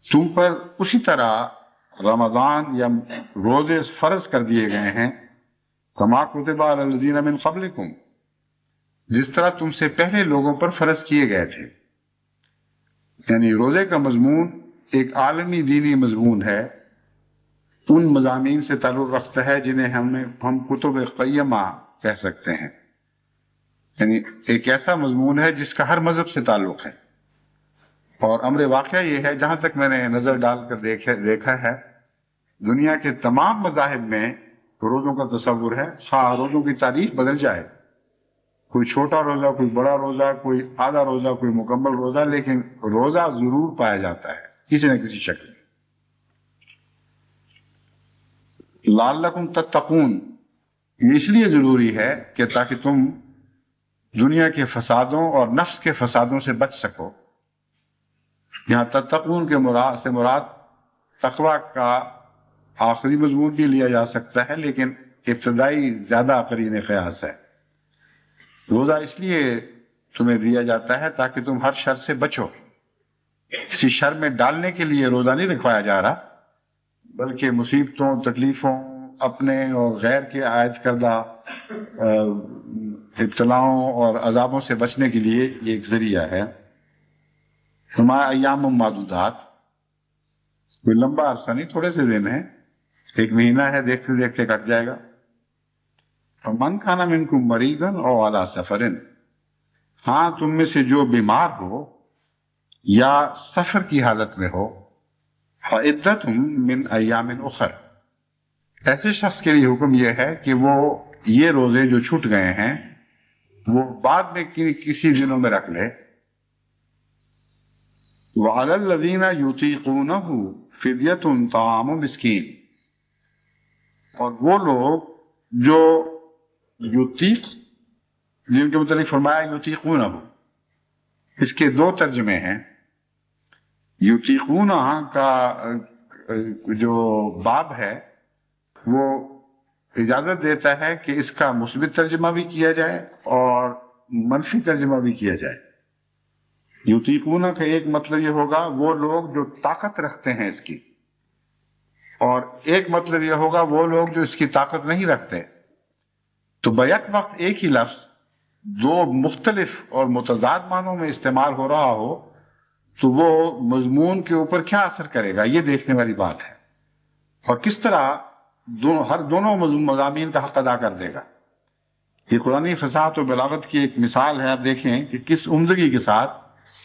تم پر اسی طرح رمضان یا روزے فرض کر دیے گئے ہیں کما کتب علی الذین من قبلکم، جس طرح تم سے پہلے لوگوں پر فرض کیے گئے تھے. یعنی روزے کا مضمون ایک عالمی دینی مضمون ہے، ان مضامین سے تعلق رکھتا ہے جنہیں ہم کتب قیمہ کہہ سکتے ہیں. یعنی ایک ایسا مضمون ہے جس کا ہر مذہب سے تعلق ہے. اور امر واقعہ یہ ہے، جہاں تک میں نے نظر ڈال کر دیکھا ہے، دنیا کے تمام مذاہب میں روزوں کا تصور ہے، خواہ روزوں کی تاریخ بدل جائے، کوئی چھوٹا روزہ، کوئی بڑا روزہ، کوئی آدھا روزہ، کوئی مکمل روزہ، لیکن روزہ ضرور پایا جاتا ہے کسی نہ کسی شکل میں. لعلکم تتقون، یہ اس لیے ضروری ہے کہ تاکہ تم دنیا کے فسادوں اور نفس کے فسادوں سے بچ سکو. یہاں تتقون کے مراد تقوی کا آخری مضمون بھی لیا جا سکتا ہے، لیکن ابتدائی زیادہ قرین قیاس ہے. روزہ اس لیے تمہیں دیا جاتا ہے تاکہ تم ہر شر سے بچو. کسی شر میں ڈالنے کے لیے روزہ نہیں رکھوایا جا رہا، بلکہ مصیبتوں، تکلیفوں، اپنے اور غیر کے عائد کردہ ابتلاؤں اور عذابوں سے بچنے کے لیے یہ ایک ذریعہ ہے. ہمارا ایام معدودات، کوئی لمبا عرصہ نہیں، تھوڑے سے دن ہیں، ایک مہینہ ہے، دیکھتے دیکھتے کٹ جائے گا. فمن کان منکم مریضا او علی سفر، ہاں تم میں سے جو بیمار ہو یا سفر کی حالت میں ہو، فعدۃ من ایام اخر، ایسے شخص کے لیے حکم یہ ہے کہ وہ یہ روزے جو چھوٹ گئے ہیں وہ بعد میں کسی دنوں میں رکھ لے. وعلی الذین یطیقونہ فدیۃ طعام مسکین، اور وہ لوگ جو یطیق، جن کے متعلق فرمایا یطیقونہ، اس کے دو ترجمے ہیں. یطیقونہ کا جو باب ہے وہ اجازت دیتا ہے کہ اس کا مثبت ترجمہ بھی کیا جائے اور منفی ترجمہ بھی کیا جائے. یطیقونہ کا ایک مطلب یہ ہوگا وہ لوگ جو طاقت رکھتے ہیں اس کی، اور ایک مطلب یہ ہوگا وہ لوگ جو اس کی طاقت نہیں رکھتے. تو بیک وقت ایک ہی لفظ دو مختلف اور متضاد معنوں میں استعمال ہو رہا ہو تو وہ مضمون کے اوپر کیا اثر کرے گا، یہ دیکھنے والی بات ہے، اور کس طرح دونوں مضامین کا حق ادا کر دے گا. یہ قرآنی فصاحت و بلاغت کی ایک مثال ہے. آپ دیکھیں کہ کس عمدگی کے ساتھ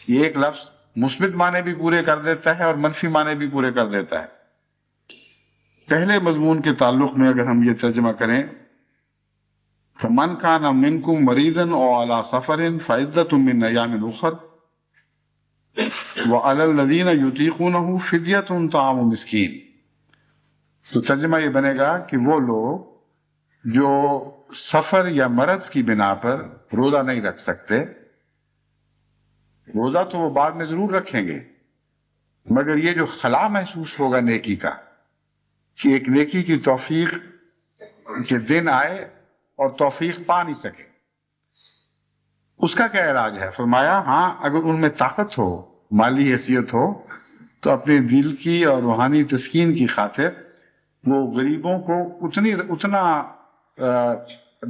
یہ ایک لفظ مثبت معنی بھی پورے کر دیتا ہے اور منفی معنی بھی پورے کر دیتا ہے. پہلے مضمون کے تعلق میں اگر ہم یہ ترجمہ کریں، فَمَنْ كَانَ مِنْكُمْ مَرِيضًا أَوْ عَلَى سَفَرٍ فَعِدَّةٌ مِّنْ أَيَّامٍ أُخَرَ وَعَلَى الَّذِينَ يُطِيقُونَهُ فِدْيَةٌ طَعَامُ مِسْكِينٍ. تو ترجمہ یہ بنے گا کہ وہ لوگ جو سفر یا مرض کی بنا پر روزہ نہیں رکھ سکتے، روزہ تو وہ بعد میں ضرور رکھیں گے، مگر یہ جو خلا محسوس ہوگا نیکی کا، کہ ایک نیکی کی توفیق کے دن آئے اور توفیق پا نہیں سکے، اس کا کیا علاج ہے؟ فرمایا ہاں اگر ان میں طاقت ہو، مالی حیثیت ہو، تو اپنے دل کی اور روحانی تسکین کی خاطر وہ غریبوں کو اتنا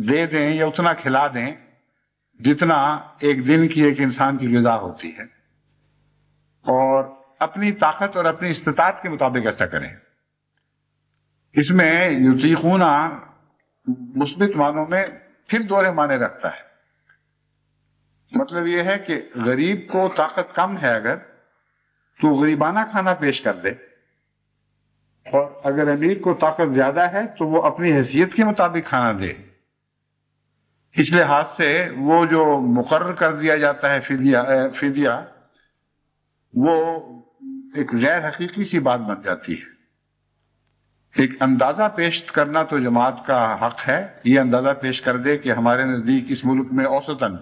دے دیں یا اتنا کھلا دیں جتنا ایک دن کی ایک انسان کی غذا ہوتی ہے. اور اپنی طاقت اور اپنی استطاعت کے مطابق ایسا کریں. اس میں یطیقون مثبت معنوں میں پھر دوہرے معنی رکھتا ہے. مطلب یہ ہے کہ غریب کو طاقت کم ہے اگر تو غریبانہ کھانا پیش کر دے، اور اگر امیر کو طاقت زیادہ ہے تو وہ اپنی حیثیت کے مطابق کھانا دے. اس لحاظ سے وہ جو مقرر کر دیا جاتا ہے فدیہ وہ ایک غیر حقیقی سی بات بن جاتی ہے. ایک اندازہ پیش کرنا تو جماعت کا حق ہے، یہ اندازہ پیش کر دے کہ ہمارے نزدیک اس ملک میں اوسطاً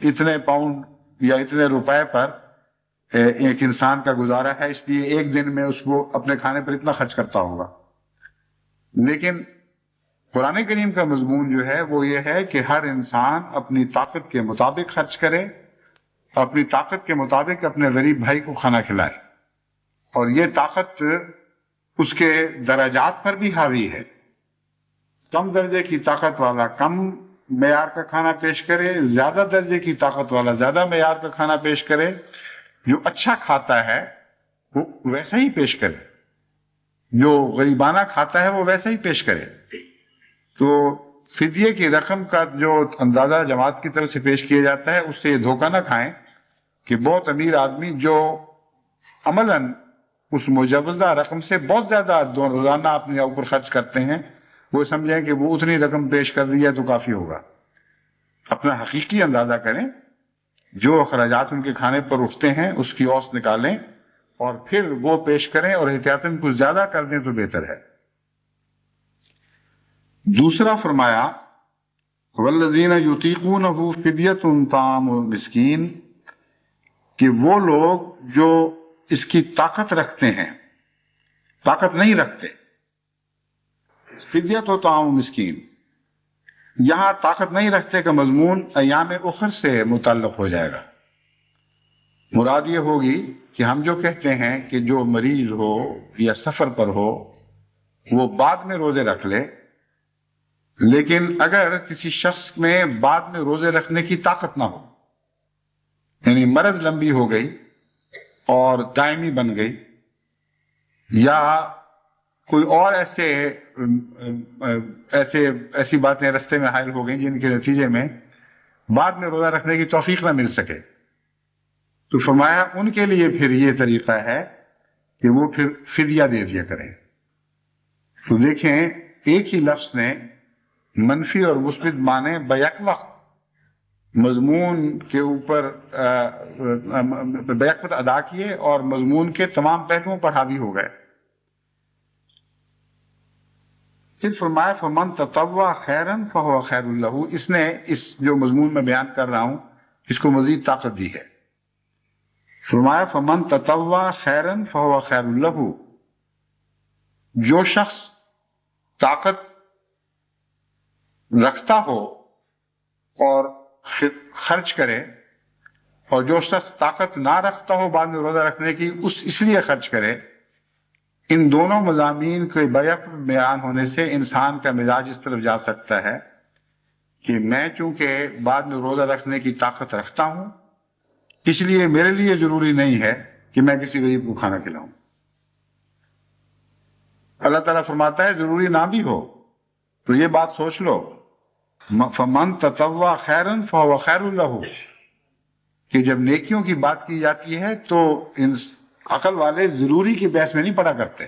اتنے پاؤنڈ یا اتنے روپے پر ایک انسان کا گزارا ہے، اس لیے ایک دن میں اس کو اپنے کھانے پر اتنا خرچ کرتا ہوگا. لیکن قرآن کریم کا مضمون جو ہے وہ یہ ہے کہ ہر انسان اپنی طاقت کے مطابق خرچ کرے، اپنی طاقت کے مطابق اپنے غریب بھائی کو کھانا کھلائے. اور یہ طاقت اس کے درجات پر بھی حاوی ہے. کم درجے کی طاقت والا کم معیار کا کھانا پیش کرے، زیادہ درجے کی طاقت والا زیادہ معیار کا کھانا پیش کرے. جو اچھا کھاتا ہے وہ ویسا ہی پیش کرے، جو غریبانہ کھاتا ہے وہ ویسا ہی پیش کرے. تو فدیے کی رقم کا جو اندازہ جماعت کی طرف سے پیش کیا جاتا ہے اس سے یہ دھوکہ نہ کھائیں کہ بہت امیر آدمی جو عملاً اس مجوزہ رقم سے بہت زیادہ روزانہ اپنے اوپر خرچ کرتے ہیں، وہ سمجھیں کہ وہ اتنی رقم پیش کر دی ہے تو کافی ہوگا. اپنا حقیقی اندازہ کریں، جو اخراجات ان کے کھانے پر اٹھتے ہیں اس کی اوسط نکالیں اور پھر وہ پیش کریں، اور احتیاطاً کچھ زیادہ کر دیں تو بہتر ہے. دوسرا فرمایا والذین یطیقونہ فدیۃ طعام مسکین، کہ وہ لوگ جو اس کی طاقت رکھتے ہیں، طاقت نہیں رکھتے. فدیۃ و طعام مسکین، یہاں طاقت نہیں رکھتے کا مضمون ایام اخر سے متعلق ہو جائے گا. مراد یہ ہوگی کہ ہم جو کہتے ہیں کہ جو مریض ہو یا سفر پر ہو وہ بعد میں روزے رکھ لے، لیکن اگر کسی شخص میں بعد میں روزے رکھنے کی طاقت نہ ہو، یعنی مرض لمبی ہو گئی اور دائمی بن گئی، یا کوئی اور ایسی باتیں رستے میں حائل ہو گئیں جن کے نتیجے میں بعد میں روزہ رکھنے کی توفیق نہ مل سکے، تو فرمایا ان کے لیے پھر یہ طریقہ ہے کہ وہ پھر فدیہ دے دیا کریں. تو دیکھیں ایک ہی لفظ نے منفی اور مثبت معنی بیک وقت مضمون کے اوپر بیک وقت ادا کیے اور مضمون کے تمام پہلوؤں پر حاوی ہو گئے. پھر فرمایا فمن تطوع خیرا فہو خیر لہ، اس نے اس جو مضمون میں بیان کر رہا ہوں اس کو مزید طاقت دی ہے. فرمایا فمن تطوع خیرا فہو خیر لہ، جو شخص طاقت رکھتا ہو اور خرچ کرے، اور جو شخص طاقت نہ رکھتا ہو بعد میں روزہ رکھنے کی اس لیے خرچ کرے. ان دونوں مضامین کے بیک بیان ہونے سے انسان کا مزاج اس طرف جا سکتا ہے کہ میں چونکہ بعد میں روزہ رکھنے کی طاقت رکھتا ہوں اس لیے میرے لیے ضروری نہیں ہے کہ میں کسی غریب کو کھانا کھلاؤں. اللہ تعالیٰ فرماتا ہے ضروری نہ بھی ہو تو یہ بات سوچ لو، فمن تطوع خیرا فہو خیر لہ، کہ جب نیکیوں کی بات کی جاتی ہے تو عقل والے ضروری کی بحث میں نہیں پڑا کرتے.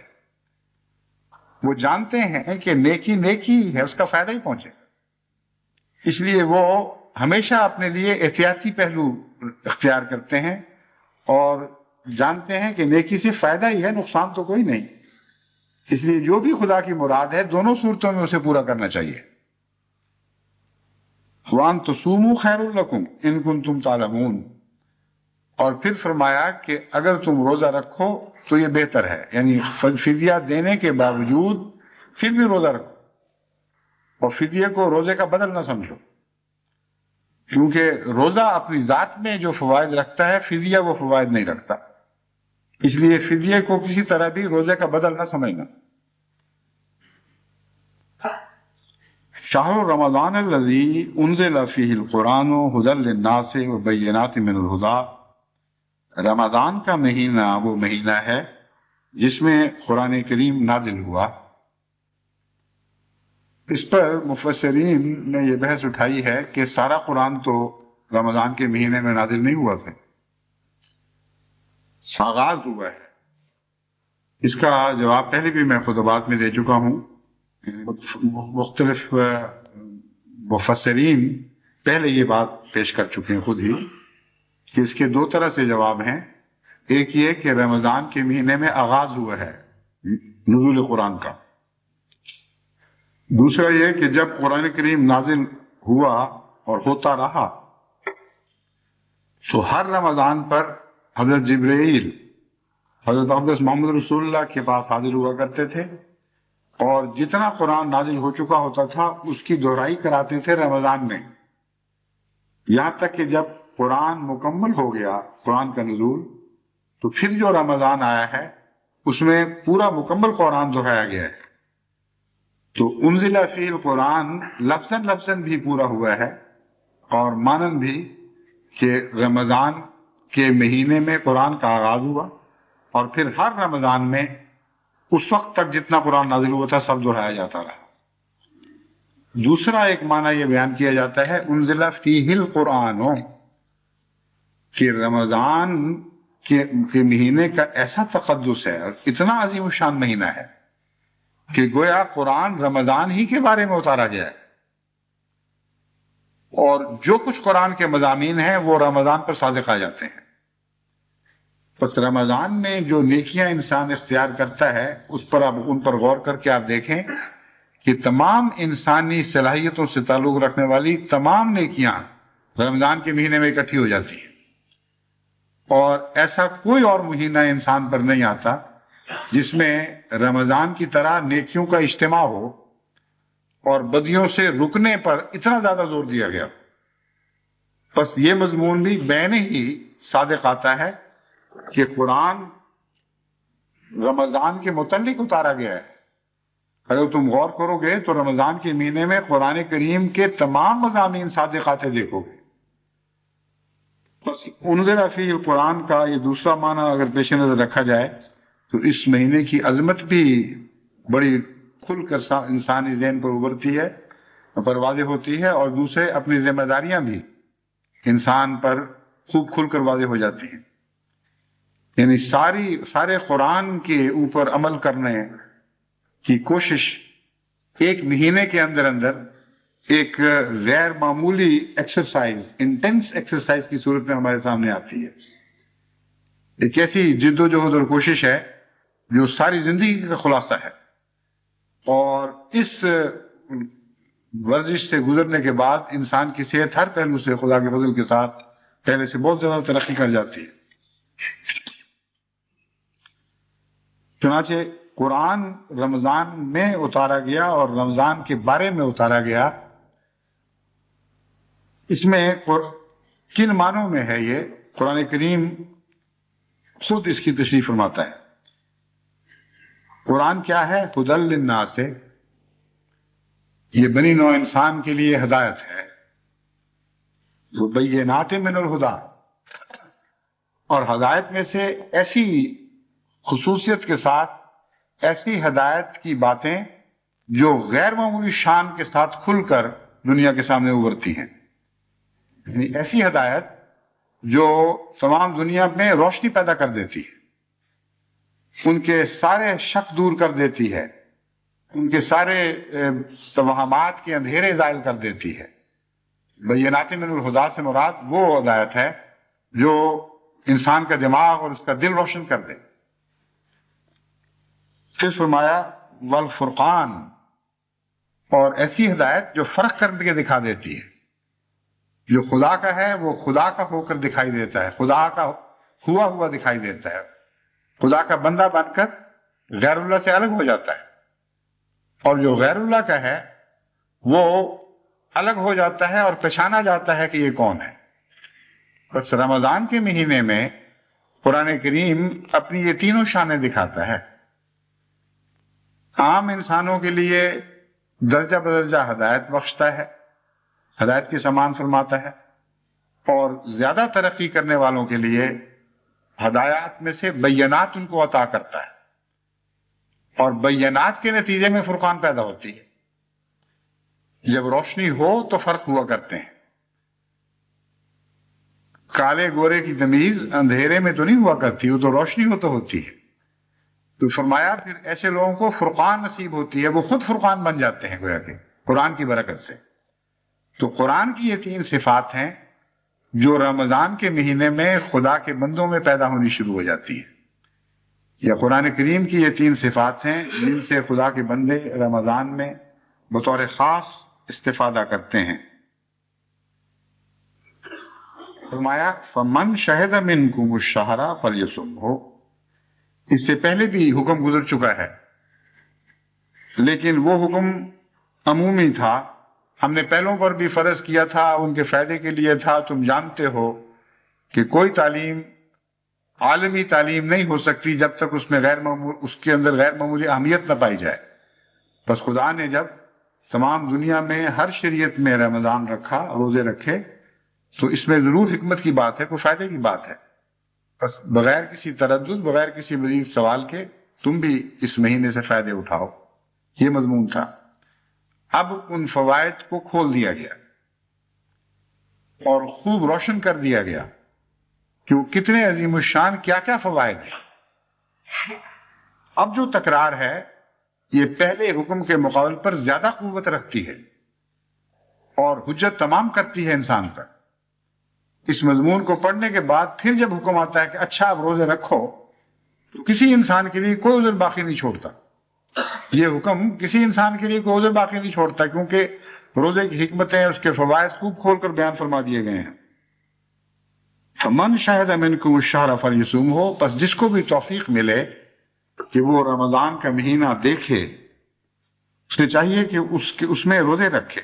وہ جانتے ہیں کہ نیکی ہے، اس کا فائدہ ہی پہنچے، اس لیے وہ ہمیشہ اپنے لیے احتیاطی پہلو اختیار کرتے ہیں اور جانتے ہیں کہ نیکی سے فائدہ ہی ہے، نقصان تو کوئی نہیں. اس لیے جو بھی خدا کی مراد ہے دونوں صورتوں میں اسے پورا کرنا چاہیے. وَأَن تُصُومُوا خَيْرٌ لَكُمْ إِن كُنتُمْ تَعْلَمُونَ، اور پھر فرمایا کہ اگر تم روزہ رکھو تو یہ بہتر ہے، یعنی فدیہ دینے کے باوجود پھر بھی روزہ رکھو، اور فدیے کو روزے کا بدل نہ سمجھو، کیونکہ روزہ اپنی ذات میں جو فوائد رکھتا ہے فدیہ وہ فوائد نہیں رکھتا. اس لیے فدیے کو کسی طرح بھی روزے کا بدل نہ سمجھنا. شہر رمضان الذی انزل فیہ القرآن ھدی للناس وبینات من الھدی رمضان کا مہینہ وہ مہینہ ہے جس میں قرآن کریم نازل ہوا. اس پر مفسرین نے یہ بحث اٹھائی ہے کہ سارا قرآن تو رمضان کے مہینے میں نازل نہیں ہوا تھا، آغاز ہوا ہے. اس کا جواب پہلے بھی میں خطبات میں دے چکا ہوں. مختلف مفسرین پہلے یہ بات پیش کر چکے ہیں خود ہی کہ اس کے دو طرح سے جواب ہیں. ایک یہ کہ رمضان کے مہینے میں آغاز ہوا ہے نزول قرآن کا. دوسرا یہ کہ جب قرآن کریم نازل ہوا اور ہوتا رہا تو ہر رمضان پر حضرت جبرائیل حضرت اقدس محمد رسول اللہ کے پاس حاضر ہوا کرتے تھے اور جتنا قرآن نازل ہو چکا ہوتا تھا اس کی دہرائی کراتے تھے رمضان میں، یہاں تک کہ جب قرآن مکمل ہو گیا قرآن کا نزول تو پھر جو رمضان آیا ہے اس میں پورا مکمل قرآن دہرایا گیا ہے. تو انزل فیہ القرآن لفظاً لفظاً بھی پورا ہوا ہے اور مانن بھی کہ رمضان کے مہینے میں قرآن کا آغاز ہوا اور پھر ہر رمضان میں اس وقت تک جتنا قرآن نازل ہوا تھا سب دہرایا جاتا رہا. دوسرا ایک معنی یہ بیان کیا جاتا ہے انزل فیہ القرآن، کہ رمضان کے مہینے کا ایسا تقدس ہے اور اتنا عظیم الشان مہینہ ہے کہ گویا قرآن رمضان ہی کے بارے میں اتارا گیا ہے اور جو کچھ قرآن کے مضامین ہیں وہ رمضان پر صادق آ جاتے ہیں. بس رمضان میں جو نیکیاں انسان اختیار کرتا ہے اس پر ان پر غور کر کے آپ دیکھیں کہ تمام انسانی صلاحیتوں سے تعلق رکھنے والی تمام نیکیاں رمضان کے مہینے میں اکٹھی ہو جاتی ہیں اور ایسا کوئی اور مہینہ انسان پر نہیں آتا جس میں رمضان کی طرح نیکیوں کا اجتماع ہو اور بدیوں سے رکنے پر اتنا زیادہ زور دیا گیا. بس یہ مضمون بھی بین ہی صادق آتا ہے کہ قرآن رمضان کے متعلق اتارا گیا ہے. اگر تم غور کرو گے تو رمضان کے مہینے میں قرآن کریم کے تمام مضامین صادق آتے دیکھو گے. بس انزل فیہ القرآن کا یہ دوسرا معنی اگر پیش نظر رکھا جائے تو اس مہینے کی عظمت بھی بڑی کھل کر انسانی ذہن پر ابھرتی ہے، پر واضح ہوتی ہے، اور دوسرے اپنی ذمہ داریاں بھی انسان پر خوب کھل کر واضح ہو جاتی ہیں. یعنی سارے قرآن کے اوپر عمل کرنے کی کوشش ایک مہینے کے اندر ایک غیر معمولی ایکسرسائز، انٹینس ایکسرسائز کی صورت میں ہمارے سامنے آتی ہے. ایک ایسی جد و جہد اور کوشش ہے جو ساری زندگی کا خلاصہ ہے اور اس ورزش سے گزرنے کے بعد انسان کی صحت ہر پہلو سے خدا کے فضل کے ساتھ پہلے سے بہت زیادہ ترقی کر جاتی ہے. چنانچہ قرآن رمضان میں اتارا گیا اور رمضان کے بارے میں اتارا گیا. اس میں کن معنوں میں ہے یہ؟ قرآن کریم خود اس کی تشریح فرماتا ہے. قرآن کیا ہے؟ ہدی للناس، یہ بنی نوع انسان کے لیے ہدایت ہے. بینات من الہدی، اور ہدایت میں سے ایسی خصوصیت کے ساتھ ایسی ہدایت کی باتیں جو غیر معمولی شان کے ساتھ کھل کر دنیا کے سامنے ابھرتی ہیں. یعنی ایسی ہدایت جو تمام دنیا میں روشنی پیدا کر دیتی ہے، ان کے سارے شک دور کر دیتی ہے، ان کے سارے توہمات کے اندھیرے زائل کر دیتی ہے. بینات من الہدی سے مراد وہ ہدایت ہے جو انسان کا دماغ اور اس کا دل روشن کر دے. پھر فرمایا والفرقان، اور ایسی ہدایت جو فرق کر کے دکھا دیتی ہے. جو خدا کا ہے وہ خدا کا ہو کر دکھائی دیتا ہے، خدا کا ہوا دکھائی دیتا ہے، خدا کا بندہ بن کر غیر اللہ سے الگ ہو جاتا ہے. اور جو غیر اللہ کا ہے وہ الگ ہو جاتا ہے اور پہچانا جاتا ہے کہ یہ کون ہے. بس رمضان کے مہینے میں قرآن کریم اپنی یہ تینوں شانیں دکھاتا ہے. عام انسانوں کے لیے درجہ بدرجہ ہدایت بخشتا ہے، ہدایت کی سامان فرماتا ہے، اور زیادہ ترقی کرنے والوں کے لیے ہدایات میں سے بینات ان کو عطا کرتا ہے، اور بینات کے نتیجے میں فرقان پیدا ہوتی ہے۔ جب روشنی ہو تو فرق ہوا کرتے ہیں۔ کالے گورے کی تمیز اندھیرے میں تو نہیں ہوا کرتی، وہ تو روشنی ہو تو ہوتی ہے۔ تو فرمایا پھر ایسے لوگوں کو فرقان نصیب ہوتی ہے، وہ خود فرقان بن جاتے ہیں گویا کہ قرآن کی برکت سے۔ تو قرآن کی یہ 3 صفات ہیں جو رمضان کے مہینے میں خدا کے بندوں میں پیدا ہونی شروع ہو جاتی ہیں۔ یا قرآن کریم کی یہ 3 صفات ہیں جن سے خدا کے بندے رمضان میں بطور خاص استفادہ کرتے ہیں۔ فرمایا فمن شہد منکم الشہر فلیصمہ، اس سے پہلے بھی حکم گزر چکا ہے، لیکن وہ حکم عمومی تھا، ہم نے پہلوں پر بھی فرض کیا تھا، ان کے فائدے کے لیے تھا۔ تم جانتے ہو کہ کوئی تعلیم عالمی تعلیم نہیں ہو سکتی جب تک اس کے اندر غیر معمولی اہمیت نہ پائی جائے۔ بس خدا نے جب تمام دنیا میں ہر شریعت میں رمضان رکھا، روزے رکھے، تو اس میں ضرور حکمت کی بات ہے، کوئی فائدے کی بات ہے۔ بس بغیر کسی تردد، بغیر کسی مزید سوال کے تم بھی اس مہینے سے فائدے اٹھاؤ، یہ مضمون تھا۔ اب ان فوائد کو کھول دیا گیا اور خوب روشن کر دیا گیا کہ وہ کتنے عظیم الشان کیا کیا فوائد ہیں۔ اب جو تکرار ہے یہ پہلے حکم کے مقابل پر زیادہ قوت رکھتی ہے اور حجت تمام کرتی ہے انسان پر۔ اس مضمون کو پڑھنے کے بعد پھر جب حکم آتا ہے کہ اچھا اب روزے رکھو، تو کسی انسان کے لیے کوئی عذر باقی نہیں چھوڑتا۔ یہ حکم کسی انسان کے لیے کوئی عذر باقی نہیں چھوڑتا، کیونکہ روزے کی حکمتیں، اس کے فوائد خوب کھول کر بیان فرما دیے گئے ہیں۔ فمن شہد منکم الشہر فلیصمہ، پس جس کو بھی توفیق ملے کہ وہ رمضان کا مہینہ دیکھے، اسے چاہیے کہ اس میں روزے رکھے۔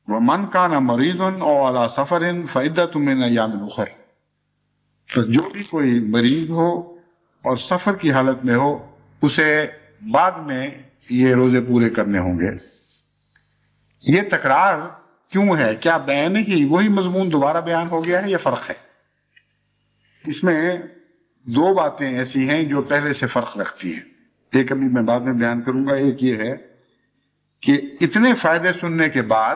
ومن کان مریض او علی سفر فعدۃ من ایام اخر، پس جو بھی کوئی مریض ہو اور سفر کی حالت میں ہو، اسے بعد میں یہ روزے پورے کرنے ہوں گے۔ یہ تکرار کیوں ہے؟ کیا بیان ہی وہی مضمون دوبارہ بیان ہو گیا ہے یا فرق ہے؟ اس میں 2 باتیں ایسی ہیں جو پہلے سے فرق رکھتی ہیں، ایک ابھی میں بعد میں بیان کروں گا۔ ایک یہ ہے کہ اتنے فائدے سننے کے بعد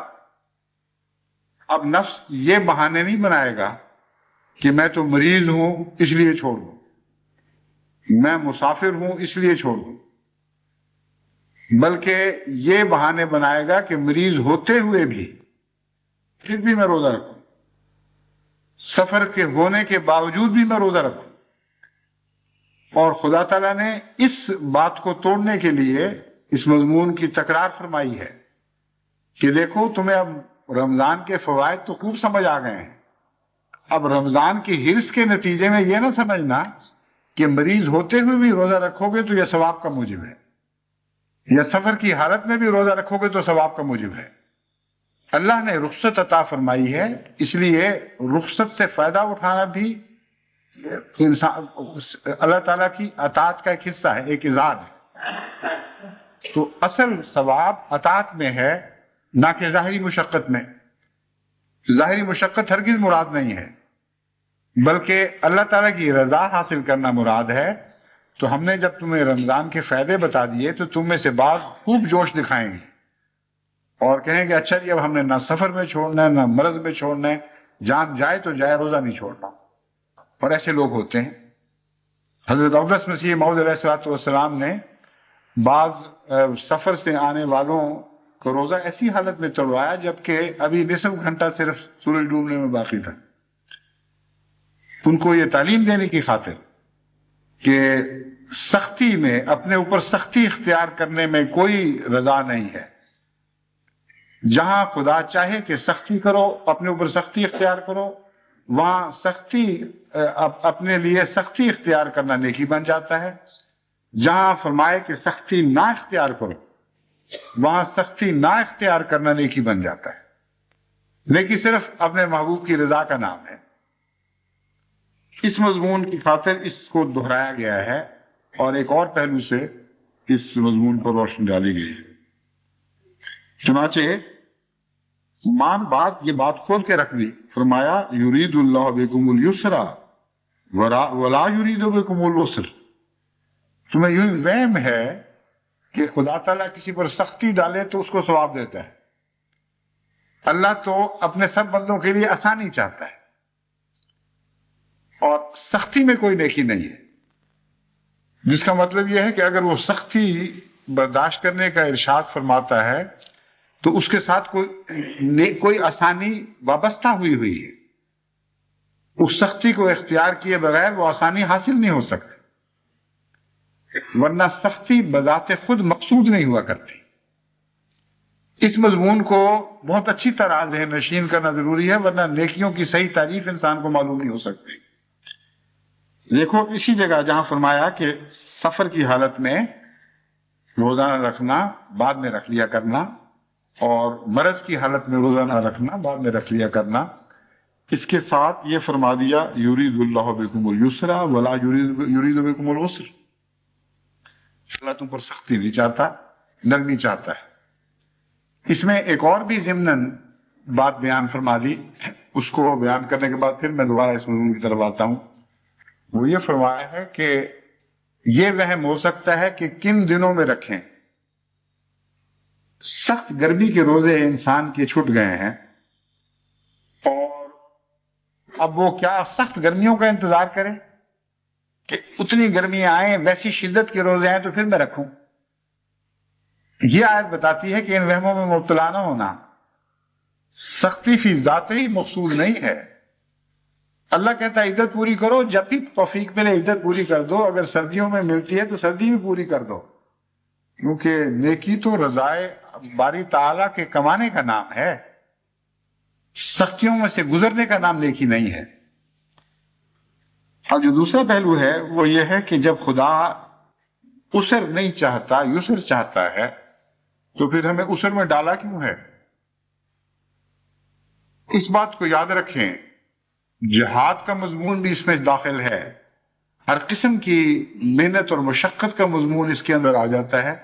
اب نفس یہ بہانے نہیں بنائے گا کہ میں تو مریض ہوں اس لیے چھوڑ دوں، میں مسافر ہوں اس لیے چھوڑ دوں، بلکہ یہ بہانے بنائے گا کہ مریض ہوتے ہوئے بھی پھر بھی میں روزہ رکھوں، سفر کے ہونے کے باوجود بھی میں روزہ رکھوں۔ اور خدا تعالیٰ نے اس بات کو توڑنے کے لیے اس مضمون کی تکرار فرمائی ہے کہ دیکھو تمہیں اب رمضان کے فوائد تو خوب سمجھ آ گئے ہیں، اب رمضان کی حرص کے نتیجے میں یہ نہ سمجھنا کہ مریض ہوتے ہوئے بھی روزہ رکھو گے تو یہ ثواب کا موجب ہے، یا سفر کی حالت میں بھی روزہ رکھو گے تو ثواب کا موجب ہے۔ اللہ نے رخصت عطا فرمائی ہے، اس لیے رخصت سے فائدہ اٹھانا بھی انسان اللہ تعالیٰ کی اطاعت کا ایک حصہ ہے، ایک اظہار ہے۔ تو اصل ثواب اطاعت میں ہے، نہ کہ ظاہری مشقت میں۔ ظاہری مشقت ہرگز مراد نہیں ہے، بلکہ اللہ تعالیٰ کی رضا حاصل کرنا مراد ہے۔ تو ہم نے جب تمہیں رمضان کے فائدے بتا دیے تو تم میں سے بعض خوب جوش دکھائیں گے اور کہیں گے اچھا جی اب ہم نے نہ سفر میں چھوڑنا ہے نہ مرض میں چھوڑنا ہے، جان جائے تو جائے، روزہ نہیں چھوڑنا۔ اور ایسے لوگ ہوتے ہیں۔ حضرت اقدس مسیح موعود علیہ السلام نے بعض سفر سے آنے والوں کو روزہ ایسی حالت میں توڑوایا جبکہ ابھی نصف گھنٹہ صرف سورج ڈوبنے میں باقی تھا۔ ان کو یہ تعلیم دینے کی خاطر کہ سختی میں، اپنے اوپر سختی اختیار کرنے میں کوئی رضا نہیں ہے۔ جہاں خدا چاہے کہ سختی کرو، اپنے اوپر سختی اختیار کرو، وہاں سختی اپنے لیے سختی اختیار کرنا نیکی بن جاتا ہے۔ جہاں فرمائے کہ سختی نہ اختیار کرو، وہاں سختی نہ اختیار کرنا نیکی بن جاتا ہے۔ نیکی صرف اپنے محبوب کی رضا کا نام ہے۔ اس مضمون کی خاطر اس کو دہرایا گیا ہے اور ایک اور پہلو سے اس مضمون پر روشنی ڈالی گئی ہے۔ چنانچہ مان یہ بات کھول کے رکھ دی، فرمایا یرید اللہ بکم اليسر ولا یرید بکم العسر، تمہیں یوں وہم ہے کہ خدا تعالیٰ کسی پر سختی ڈالے تو اس کو ثواب دیتا ہے. اللہ تو اپنے سب بندوں کے لیے آسانی چاہتا ہے، اور سختی میں کوئی نیکی نہیں ہے، جس کا مطلب یہ ہے کہ اگر وہ سختی برداشت کرنے کا ارشاد فرماتا ہے تو اس کے ساتھ کوئی آسانی وابستہ ہوئی ہے. اس سختی کو اختیار کیے بغیر وہ آسانی حاصل نہیں ہو سکتی، ورنہ سختی بذات خود مقصود نہیں ہوا کرتی. اس مضمون کو بہت اچھی طرح ذہن نشین کرنا ضروری ہے، ورنہ نیکیوں کی صحیح تعریف انسان کو معلوم نہیں ہو سکتی. دیکھو اسی جگہ جہاں فرمایا کہ سفر کی حالت میں روزانہ رکھنا، بعد میں رکھ لیا کرنا، اور مرض کی حالت میں روزانہ رکھنا، بعد میں رکھ لیا کرنا، اس کے ساتھ یہ فرما دیا یرید اللہ بکم الیسر ولا یرید بکم العسر. اللہ تم پر سختی نہیں چاہتا، نرمی چاہتا ہے. اس میں ایک اور بھی ضمناً بات بیان فرما دی، اس کو بیان کرنے کے بعد پھر میں دوبارہ اس مضمون کی طرف آتا ہوں. وہ یہ فرمایا ہے کہ یہ وہم ہو سکتا ہے کہ کن دنوں میں رکھیں. سخت گرمی کے روزے انسان کے چھوٹ گئے ہیں، اور اب وہ کیا سخت گرمیوں کا انتظار کرے کہ اتنی گرمیاں آئیں، ویسی شدت کے روزے آئیں تو پھر میں رکھوں. یہ آیت بتاتی ہے کہ ان وہموں میں مبتلا نہ ہونا. سختی فی ذات ہی مقصود نہیں ہے. اللہ کہتا ہے عدت پوری کرو، جب بھی توفیق ملے عدت پوری کر دو. اگر سردیوں میں ملتی ہے تو سردی میں پوری کر دو، کیونکہ نیکی تو رضائے باری تعالیٰ کے کمانے کا نام ہے، سختیوں میں سے گزرنے کا نام نیکی نہیں ہے. اور جو دوسرا پہلو ہے وہ یہ ہے کہ جب خدا عسر نہیں چاہتا، یسر چاہتا ہے، تو پھر ہمیں عسر میں ڈالا کیوں ہے؟ اس بات کو یاد رکھیں، جہاد کا مضمون بھی اس میں داخل ہے، ہر قسم کی محنت اور مشقت کا مضمون اس کے اندر آ جاتا ہے،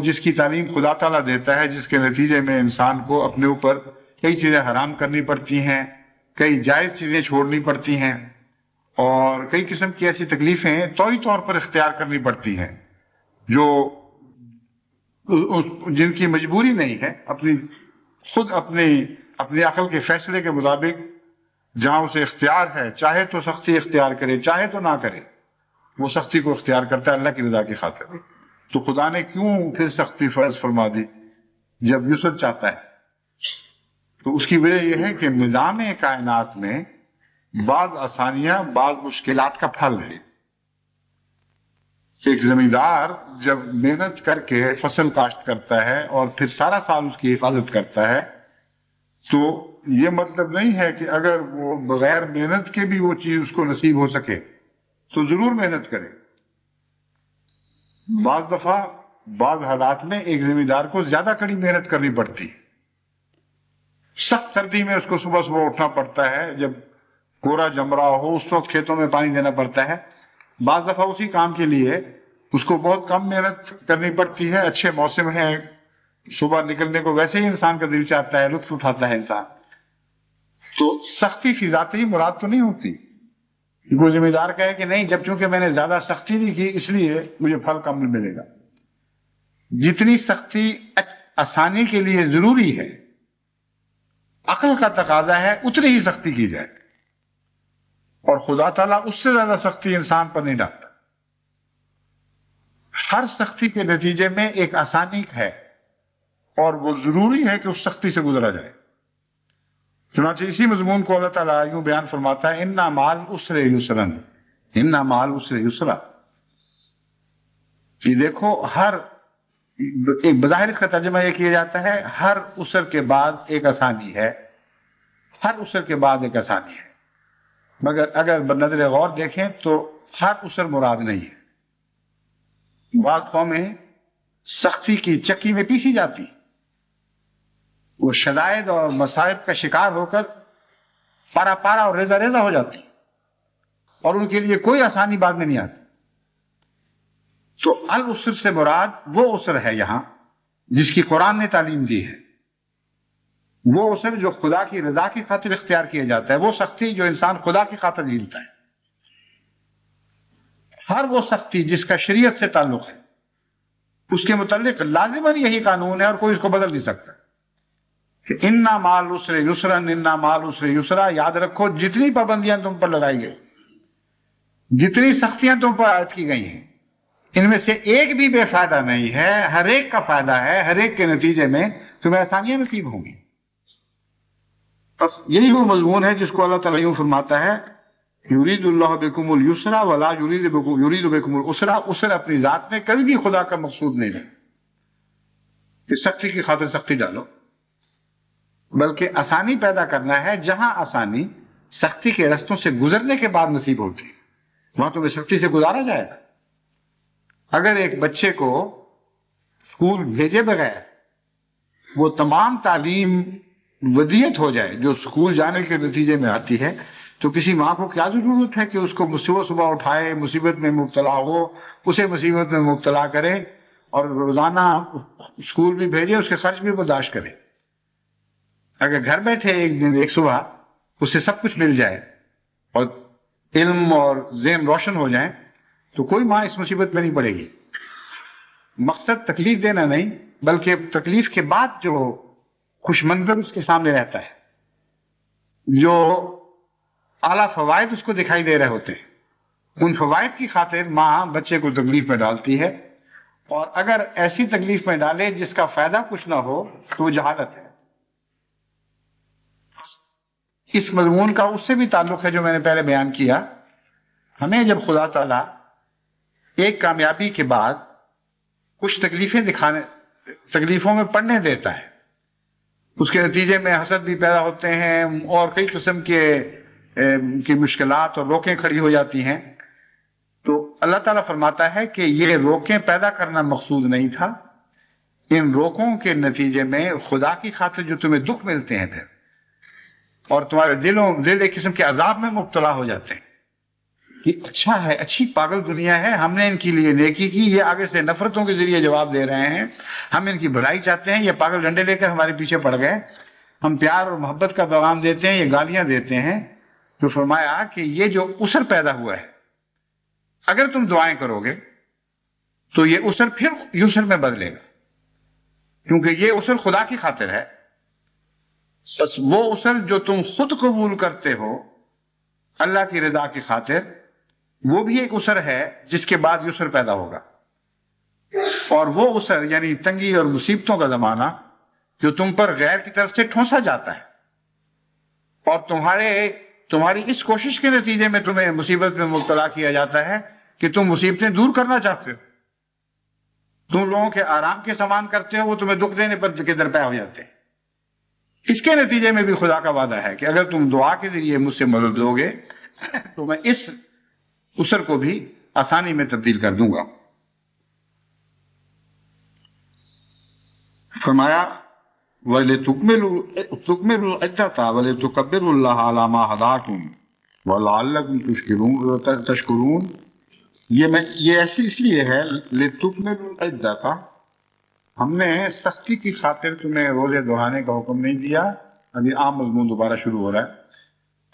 جس کی تعلیم خدا تعالیٰ دیتا ہے، جس کے نتیجے میں انسان کو اپنے اوپر کئی چیزیں حرام کرنی پڑتی ہیں، کئی جائز چیزیں چھوڑنی پڑتی ہیں، اور کئی قسم کی ایسی تکلیفیں طوعی طور پر اختیار کرنی پڑتی ہیں جن کی مجبوری نہیں ہے، اپنی عقل کے فیصلے کے مطابق جہاں اسے اختیار ہے، چاہے تو سختی اختیار کرے، چاہے تو نہ کرے، وہ سختی کو اختیار کرتا ہے اللہ کی رضا کی خاطر. تو خدا نے کیوں پھر سختی فرض فرما دی جب یسر چاہتا ہے؟ تو اس کی وجہ یہ ہے کہ نظام کائنات میں بعض آسانیاں بعض مشکلات کا پھل ہے. ایک زمیندار جب محنت کر کے فصل کاشت کرتا ہے اور پھر سارا سال اس کی حفاظت کرتا ہے، تو یہ مطلب نہیں ہے کہ اگر وہ بغیر محنت کے بھی وہ چیز اس کو نصیب ہو سکے تو ضرور محنت کرے. بعض دفعہ بعض حالات میں ایک زمیندار کو زیادہ کڑی محنت کرنی پڑتی ہے. سخت سردی میں اس کو صبح صبح اٹھنا پڑتا ہے، جب کورا جم رہا ہو اس وقت کھیتوں میں پانی دینا پڑتا ہے. بعض دفعہ اسی کام کے لیے اس کو بہت کم محنت کرنی پڑتی ہے. اچھے موسم ہیں، صبح نکلنے کو ویسے ہی انسان کا دل چاہتا ہے، لطف اٹھاتا ہے انسان. تو سختی فی ذات ہی مراد تو نہیں ہوتی. کوئی ذمہ دار کہے کہ نہیں، جب چونکہ میں نے زیادہ سختی نہیں کی اس لیے مجھے پھل کم ملے گا. جتنی سختی آسانی کے لیے ضروری ہے، عقل کا تقاضا ہے اتنی ہی سختی کی جائے، اور خدا تعالیٰ اس سے زیادہ سختی انسان پر نہیں ڈالتا. ہر سختی کے نتیجے میں ایک آسانی ہے، اور وہ ضروری ہے کہ اس سختی سے گزرا جائے. چنانچہ اسی مضمون کو اللہ تعالیٰ یوں بیان فرماتا ہے، اِنَّ مَعَ الْعُسْرِ يُسْرًا، اِنَّ مَعَ الْعُسْرِ يُسْرًا. یہ دیکھو، ایک بظاہر اس کا ترجمہ یہ کیا جاتا ہے ہر عسر کے بعد ایک آسانی ہے، ہر عسر کے بعد ایک آسانی ہے. مگر اگر بنظر غور دیکھیں تو ہر عسر مراد نہیں ہے. بعض قومیں سختی کی چکی میں پیسی جاتی، وہ شدائد اور مصائب کا شکار ہو کر پارا پارا اور ریزہ ریزہ ہو جاتی، اور ان کے لیے کوئی آسانی بعد میں نہیں آتی. تو العسر سے مراد وہ عسر ہے یہاں جس کی قرآن نے تعلیم دی ہے، وہ عسر جو خدا کی رضا کی خاطر اختیار کیا جاتا ہے، وہ سختی جو انسان خدا کی خاطر جھیلتا ہے. ہر وہ سختی جس کا شریعت سے تعلق ہے اس کے متعلق لازماً یہی قانون ہے اور کوئی اس کو بدل نہیں سکتا کہ انا مال العسر یسرا، انا مال العسر یسرا. یاد رکھو جتنی پابندیاں تم پر لگائی گئی، جتنی سختیاں تم پر عائد کی گئی ہیں، ان میں سے ایک بھی بے فائدہ نہیں ہے، ہر ایک کا فائدہ ہے، ہر ایک کے نتیجے میں تمہیں آسانیاں نصیب ہوں گی. بس یہی وہ مضمون ہے جس کو اللہ تعالیٰ یوں فرماتا ہے یرید اللہ بکم اليسر ولا یرید بکم العسر. عسر اپنی ذات میں کبھی بھی خدا کا مقصود نہیں ہے کہ سختی کی خاطر سختی ڈالو، بلکہ آسانی پیدا کرنا ہے. جہاں آسانی سختی کے رستوں سے گزرنے کے بعد نصیب ہوتی ہے وہاں تمہیں سختی سے گزارا جائے گا. اگر ایک بچے کو اسکول بھیجے بغیر وہ تمام تعلیم ودیت ہو جائے جو اسکول جانے کے نتیجے میں آتی ہے، تو کسی ماں کو کیا ضرورت ہے کہ اس کو صبح اٹھائے، مصیبت میں مبتلا ہو، اسے مصیبت میں مبتلا کرے اور روزانہ اسکول بھی بھیجے، اس کے خرچ بھی برداشت کرے. اگر گھر بیٹھے ایک دن ایک صبح اسے سب کچھ مل جائے اور علم اور ذہن روشن ہو جائیں تو کوئی ماں اس مصیبت میں نہیں پڑے گی. مقصد تکلیف دینا نہیں، بلکہ تکلیف کے بعد جو خوش منظر اس کے سامنے رہتا ہے، جو اعلیٰ فوائد اس کو دکھائی دے رہے ہوتے ہیں، ان فوائد کی خاطر ماں بچے کو تکلیف میں ڈالتی ہے. اور اگر ایسی تکلیف میں ڈالے جس کا فائدہ کچھ نہ ہو تو وہ جہالت ہے. اس مضمون کا اس سے بھی تعلق ہے جو میں نے پہلے بیان کیا. ہمیں جب خدا تعالیٰ ایک کامیابی کے بعد کچھ تکلیفوں میں پڑنے دیتا ہے، اس کے نتیجے میں حسد بھی پیدا ہوتے ہیں اور کئی قسم کی مشکلات اور روکیں کھڑی ہو جاتی ہیں، تو اللہ تعالیٰ فرماتا ہے کہ یہ روکیں پیدا کرنا مقصود نہیں تھا. ان روکوں کے نتیجے میں خدا کی خاطر جو تمہیں دکھ ملتے ہیں پھر، اور تمہارے دل ایک قسم کے عذاب میں مبتلا ہو جاتے ہیں کہ اچھا ہے، اچھی پاگل دنیا ہے، ہم نے ان کے لیے نیکی کی، یہ آگے سے نفرتوں کے ذریعے جواب دے رہے ہیں، ہم ان کی بھلائی چاہتے ہیں، یہ پاگل ڈنڈے لے کر ہمارے پیچھے پڑ گئے، ہم پیار اور محبت کا پیغام دیتے ہیں، یہ گالیاں دیتے ہیں. تو فرمایا کہ یہ جو اسر پیدا ہوا ہے، اگر تم دعائیں کرو گے تو یہ اسر پھر یسر میں بدلے گا، کیونکہ یہ اسر خدا کی خاطر ہے. بس وہ اسر جو تم خود قبول کرتے ہو اللہ کی رضا کی خاطر، وہ بھی ایک اسر ہے جس کے بعد یسر پیدا ہوگا. اور وہ اسر یعنی تنگی اور مصیبتوں کا زمانہ جو تم پر غیر کی طرف سے ٹھونسا جاتا ہے اور تمہاری اس کوشش کے نتیجے میں تمہیں مصیبت میں مبتلا کیا جاتا ہے کہ تم مصیبتیں دور کرنا چاہتے ہو، تم لوگوں کے آرام کے سامان کرتے ہو، وہ تمہیں دکھ دینے پر درپے ہو جاتے ہیں. اس کے نتیجے میں بھی خدا کا وعدہ ہے کہ اگر تم دعا کے ذریعے مجھ سے مدد لو گے تو میں اس اسر کو بھی آسانی میں تبدیل کر دوں گا. فرمایا وَلِتُكْمِلُوا الْعِدَّةَ وَلِتُكَبِّرُوا اللَّهَ عَلَى مَا هَدَاكُمْ وَلَعَلَّكُمْ تَشْكُرُونَ. یہ ایسی اس لیے ہے لِتُكْمِلُوا الْعِدَّةَ، ہم نے سختی کی خاطر تمہیں روزے دہرانے کا حکم نہیں دیا. ابھی عام مضمون دوبارہ شروع ہو رہا ہے،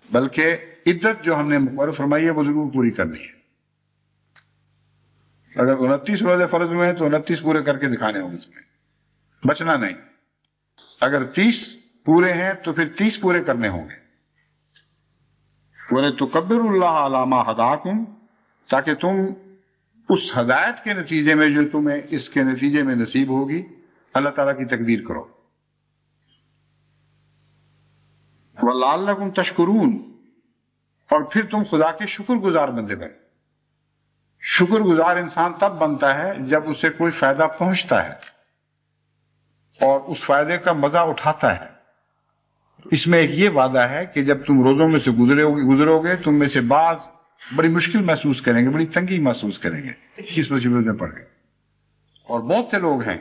بلکہ عدت جو ہم نے مقرر فرمائی ہے وہ ضرور پوری کرنی ہے. اگر 29 روزے فرض ہوئے ہیں تو 29 پورے کر کے دکھانے ہوں گے تمہیں، بچنا نہیں. اگر 30 پورے ہیں تو پھر 30 پورے کرنے ہوں گے. وَلِتُكَبِّرُوا اللَّهَ عَلَى مَا هَدَاكُمْ، تاکہ تم اس ہدایت کے نتیجے میں جو تمہیں اس کے نتیجے میں نصیب ہوگی اللہ تعالیٰ کی تکبیر کرو. وَلَعَلَّكُمْ تَشْكُرُونَ، اور پھر تم خدا کے شکر گزار بندے بنے. شکر گزار انسان تب بنتا ہے جب اسے کوئی فائدہ پہنچتا ہے اور اس فائدے کا مزہ اٹھاتا ہے. اس میں ایک یہ وعدہ ہے کہ جب تم روزوں میں سے گزرو گے تم میں سے بعض بڑی مشکل محسوس کریں گے، بڑی تنگی محسوز کریں گے، کس مصیبت میں پڑ گئے. اور بہت سے لوگ ہیں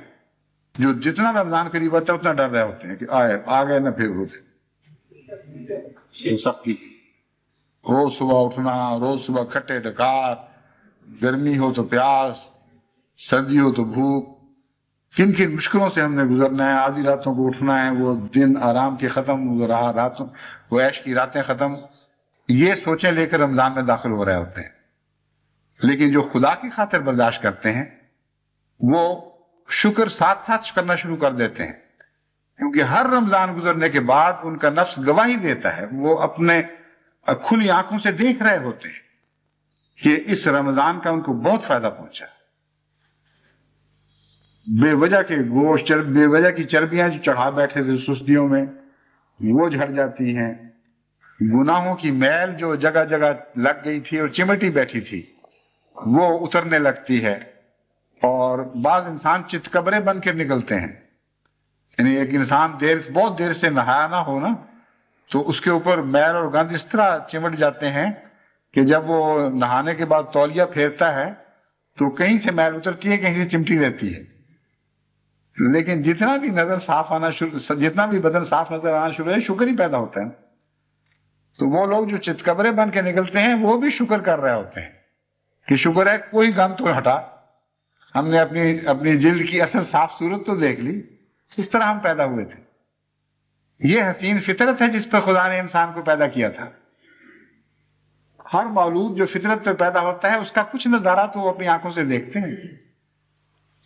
جو جتنا رمضان قریب آتا ہے اتنا ڈر رہے ہوتے ہیں کہ آ گئے نہ پھر روزے. سختی روز صبح اٹھنا، روز صبح کھٹے ڈکار، گرمی ہو تو پیاس، سردی ہو تو بھوک، کن کن مشکلوں سے ہم نے گزرنا ہے. آدھی راتوں کو اٹھنا ہے، وہ دن آرام کے ختم، وہ عیش کی راتیں ختم. یہ سوچیں لے کر رمضان میں داخل ہو رہے ہوتے ہیں. لیکن جو خدا کی خاطر برداشت کرتے ہیں وہ شکر ساتھ ساتھ کرنا شروع کر دیتے ہیں، کیونکہ ہر رمضان گزرنے کے بعد ان کا نفس گواہی دیتا ہے، وہ اپنے کھلی آنکھوں سے دیکھ رہے ہوتے ہیں کہ اس رمضان کا ان کو بہت فائدہ پہنچا۔ بے وجہ کے گوشت، بے وجہ کی چربیاں جو چڑھا بیٹھے تھے سستیوں میں وہ جھڑ جاتی ہیں، گناہوں کی میل جو جگہ جگہ لگ گئی تھی اور چمٹی بیٹھی تھی وہ اترنے لگتی ہے، اور بعض انسان چتکبرے بن کے نکلتے ہیں، یعنی ایک انسان بہت دیر سے نہایا نہ ہو نا تو اس کے اوپر میل اور گند اس طرح چمٹ جاتے ہیں کہ جب وہ نہانے کے بعد تولیہ پھیرتا ہے تو کہیں سے میل اترتی ہے، کہیں سے چمٹی رہتی ہے، لیکن جتنا بھی نظر صاف آنا شروع، جتنا بھی بدن صاف نظر آنا شروع ہے شکر ہی پیدا ہوتا ہے۔ تو وہ لوگ جو چتکبرے بن کے نکلتے ہیں وہ بھی شکر کر رہے ہوتے ہیں کہ شکر ہے کوئی گند تو ہٹا، ہم نے اپنی جلد کی اصل صاف صورت تو دیکھ لی، اس طرح ہم پیدا ہوئے تھے۔ یہ حسین فطرت ہے جس پر خدا نے انسان کو پیدا کیا تھا۔ ہر مولود جو فطرت پہ پیدا ہوتا ہے اس کا کچھ نظارہ تو وہ اپنی آنکھوں سے دیکھتے ہیں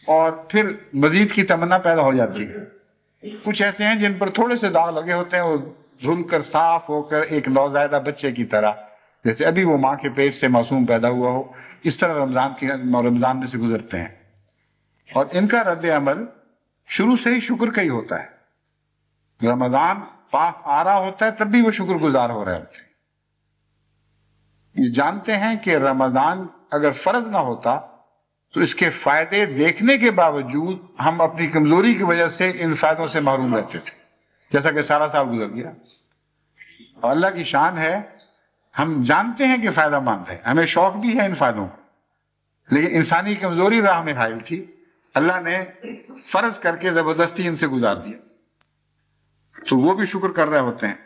اور پھر مزید کی تمنا پیدا ہو جاتی ہے۔ کچھ ایسے ہیں جن پر تھوڑے سے داغ لگے ہوتے ہیں، وہ دھل کر صاف ہو کر ایک نوزائیدہ بچے کی طرح، جیسے ابھی وہ ماں کے پیٹ سے معصوم پیدا ہوا ہو، اس طرح رمضان میں سے گزرتے ہیں، اور ان کا رد عمل شروع سے ہی شکر کا ہی ہوتا ہے۔ رمضان پاس آ رہا ہوتا ہے تب بھی وہ شکر گزار ہو رہے ہوتے ہیں۔ یہ جانتے ہیں کہ رمضان اگر فرض نہ ہوتا تو اس کے فائدے دیکھنے کے باوجود ہم اپنی کمزوری کی وجہ سے ان فائدوں سے محروم رہتے تھے، جیسا کہ سارا سال گزر گیا۔ اور اللہ کی شان ہے، ہم جانتے ہیں کہ فائدہ مند ہے، ہمیں شوق بھی ہے ان فائدوں کا، لیکن انسانی کمزوری راہ میں حائل تھی، اللہ نے فرض کر کے زبردستی ان سے گزار دیا، تو وہ بھی شکر کر رہے ہوتے ہیں۔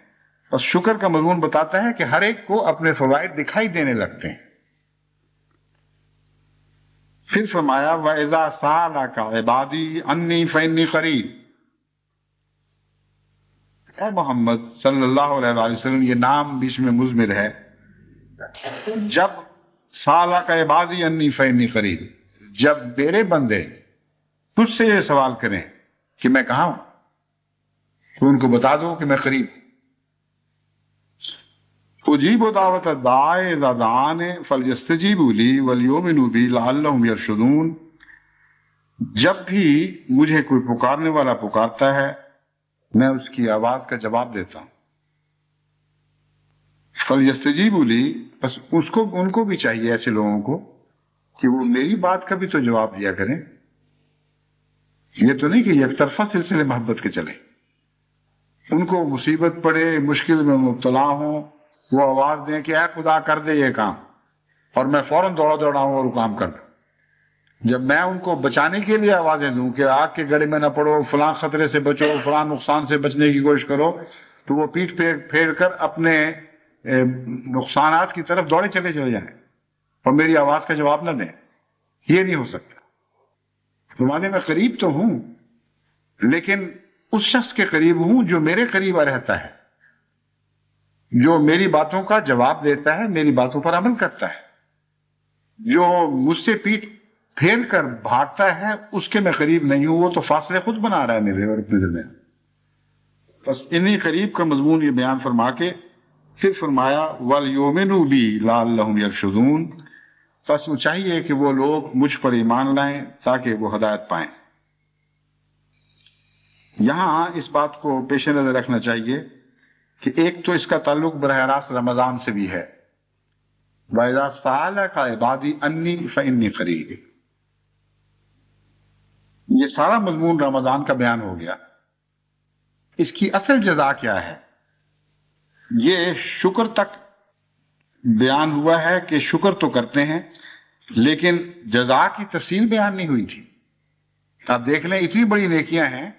اور شکر کا مضمون بتاتا ہے کہ ہر ایک کو اپنے فوائد دکھائی دینے لگتے ہیں۔ پھر فرمایا وَإِذَا سَأَلَكَ عِبَادِي عَنِّي فَإِنِّي قَرِيبٌ۔ اے محمد صلی اللہ علیہ وآلہ وسلم، یہ نام بیچ میں مضمر ہے، جب سَأَلَكَ عِبَادِي عَنِّي فَإِنِّي قَرِيبٌ، جب میرے بندے تجھ سے یہ سوال کریں کہ میں کہاں ہوں، تو ان کو بتا دو کہ میں قریب ہوں۔ اجیب دعوت الداعی اذا دعان فلیستجیبوا لی ولیؤمنوا بی لعلہم یرشدون، جب بھی مجھے کوئی پکارنے والا پکارتا ہے میں اس کی آواز کا جواب دیتا ہوں۔ فلیستجیبوا لی، بس ان کو بھی چاہیے ایسے لوگوں کو کہ وہ میری بات کا بھی تو جواب دیا کریں، یہ تو نہیں کہ یک طرفہ سلسلے محبت کے چلے۔ ان کو مصیبت پڑے، مشکل میں مبتلا ہوں، وہ آواز دیں کہ اے خدا کر دے یہ کام، اور میں فوراً دوڑاؤں اور وہ کام کر دوں۔ جب میں ان کو بچانے کے لیے آوازیں دوں کہ آگ کے گڑھے میں نہ پڑو، فلاں خطرے سے بچو، فلاں نقصان سے بچنے کی کوشش کرو، تو وہ پیٹھ پھیر کر اپنے نقصانات کی طرف دوڑے چلے جائیں اور میری آواز کا جواب نہ دیں، یہ نہیں ہو سکتا۔ فرماتے میں قریب تو ہوں، لیکن اس شخص کے قریب ہوں جو میرے قریب رہتا ہے، جو میری باتوں کا جواب دیتا ہے، میری باتوں پر عمل کرتا ہے۔ جو مجھ سے پیٹھ پھیر کر بھاگتا ہے اس کے میں قریب نہیں ہوں، وہ تو فاصلے خود بنا رہا ہے میرے اور اپنے درمیان۔ بس انہی قریب کا مضمون یہ بیان فرما کے پھر فرمایا وَلْيُؤْمِنُوا بِي لَعَلَّهُمْ يَرْشُدُونَ، بس وہ چاہیے کہ وہ لوگ مجھ پر ایمان لائیں تاکہ وہ ہدایت پائیں۔ یہاں اس بات کو پیش نظر رکھنا چاہیے کہ ایک تو اس کا تعلق براہ راست رمضان سے بھی ہے، وَإِذَا سَأَلَكَ عِبَادِي عَنِّي فَإِنِّي قَرِيبٌ، یہ سارا مضمون رمضان کا بیان ہو گیا۔ اس کی اصل جزا کیا ہے؟ یہ شکر تک بیان ہوا ہے کہ شکر تو کرتے ہیں، لیکن جزا کی تفصیل بیان نہیں ہوئی تھی۔ آپ دیکھ لیں اتنی بڑی نیکیاں ہیں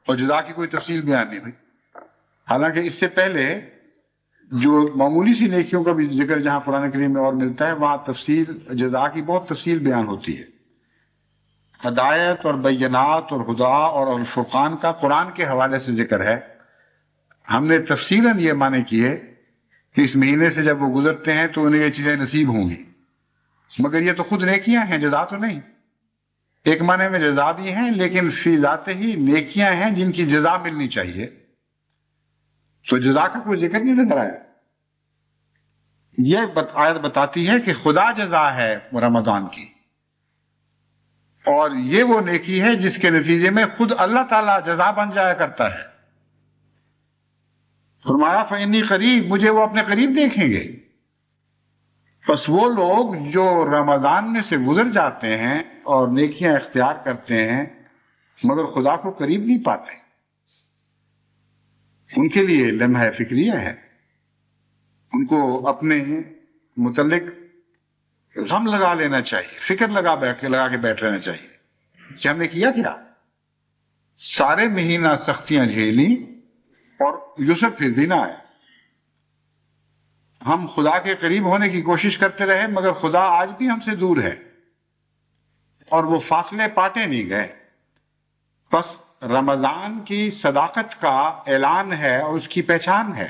اور جزا کی کوئی تفصیل بیان نہیں ہوئی، حالانکہ اس سے پہلے جو معمولی سی نیکیوں کا بھی ذکر جہاں قرآن کریم میں اور ملتا ہے وہاں تفصیل جزا کی بہت تفصیل بیان ہوتی ہے۔ ہدایت اور بینات اور ہدا اور الفرقان کا قرآن کے حوالے سے ذکر ہے، ہم نے تفصیلاً یہ معنی کیے کہ اس مہینے سے جب وہ گزرتے ہیں تو انہیں یہ چیزیں نصیب ہوں گی، مگر یہ تو خود نیکیاں ہیں، جزا تو نہیں. ایک معنی میں جزا بھی ہیں لیکن فی ذات ہی نیکیاں ہیں جن کی جزا ملنی چاہیے، تو جزا کا کوئی ذکر نہیں نظر آیا. یہ آیت بتاتی ہے کہ خدا جزا ہے رمضان کی، اور یہ وہ نیکی ہے جس کے نتیجے میں خود اللہ تعالیٰ جزا بن جایا کرتا ہے. فرمایا فإنی قریب، مجھے وہ اپنے قریب دیکھیں گے. بس وہ لوگ جو رمضان میں سے گزر جاتے ہیں اور نیکیاں اختیار کرتے ہیں مگر خدا کو قریب نہیں پاتے، ان کے لیے لمحہ فکریہ ہے. ان کو اپنے متعلق غم لگا لینا چاہیے، فکر لگا کے بیٹھ لینا چاہیے کہ ہم نے کیا کیا. سارے مہینہ سختیاں جھیلی اور یسر پھر بھی نہ آئے. ہم خدا کے قریب ہونے کی کوشش کرتے رہے مگر خدا آج بھی ہم سے دور ہے اور وہ فاصلے پاٹے نہیں گئے. بس رمضان کی صداقت کا اعلان ہے اور اس کی پہچان ہے.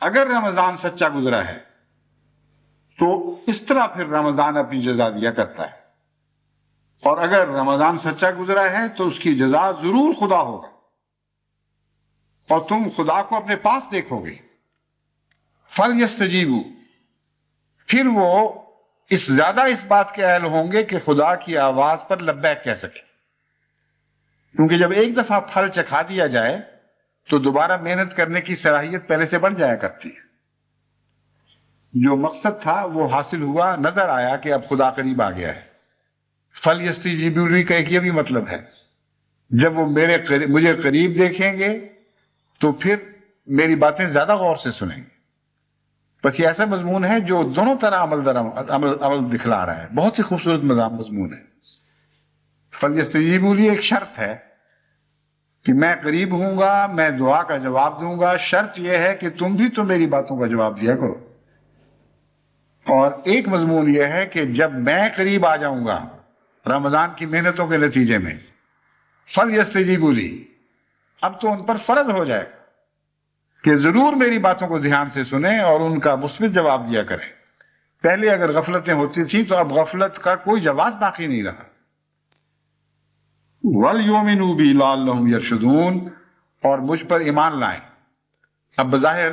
اگر رمضان سچا گزرا ہے تو اس طرح پھر رمضان اپنی جزا دیا کرتا ہے، اور اگر رمضان سچا گزرا ہے تو اس کی جزا ضرور خدا ہوگا اور تم خدا کو اپنے پاس دیکھو گے. فَلْيَسْتَجِيبُوا، پھر وہ زیادہ اس بات کے اہل ہوں گے کہ خدا کی آواز پر لبیک کہہ سکیں، کیونکہ جب ایک دفعہ پھل چکھا دیا جائے تو دوبارہ محنت کرنے کی صلاحیت پہلے سے بڑھ جایا کرتی ہے. جو مقصد تھا وہ حاصل ہوا، نظر آیا کہ اب خدا قریب آ گیا ہے. فَلْيَسْتَجِيبُوا کا ایک یہ بھی مطلب ہے، جب وہ مجھے قریب دیکھیں گے تو پھر میری باتیں زیادہ غور سے سنیں گے. بس یہ ایسا مضمون ہے جو دونوں طرح عمل دکھلا رہا ہے. بہت ہی خوبصورت مضمون ہے. فَلْيَسْتَجِيبُوا لی ایک شرط ہے کہ میں قریب ہوں گا، میں دعا کا جواب دوں گا. شرط یہ ہے کہ تم بھی تو میری باتوں کا جواب دیا کرو. اور ایک مضمون یہ ہے کہ جب میں قریب آ جاؤں گا رمضان کی محنتوں کے نتیجے میں، فَلْيَسْتَجِيبُوا لی، اب تو ان پر فرض ہو جائے کہ ضرور میری باتوں کو دھیان سے سنیں اور ان کا مثبت جواب دیا کریں. پہلے اگر غفلتیں ہوتی تھیں تو اب غفلت کا کوئی جواز باقی نہیں رہا. وَلْيُؤْمِنُوا بِي لَعَلَّهُمْ يَرْشُدُونَ، اور مجھ پر ایمان لائیں. اب بظاہر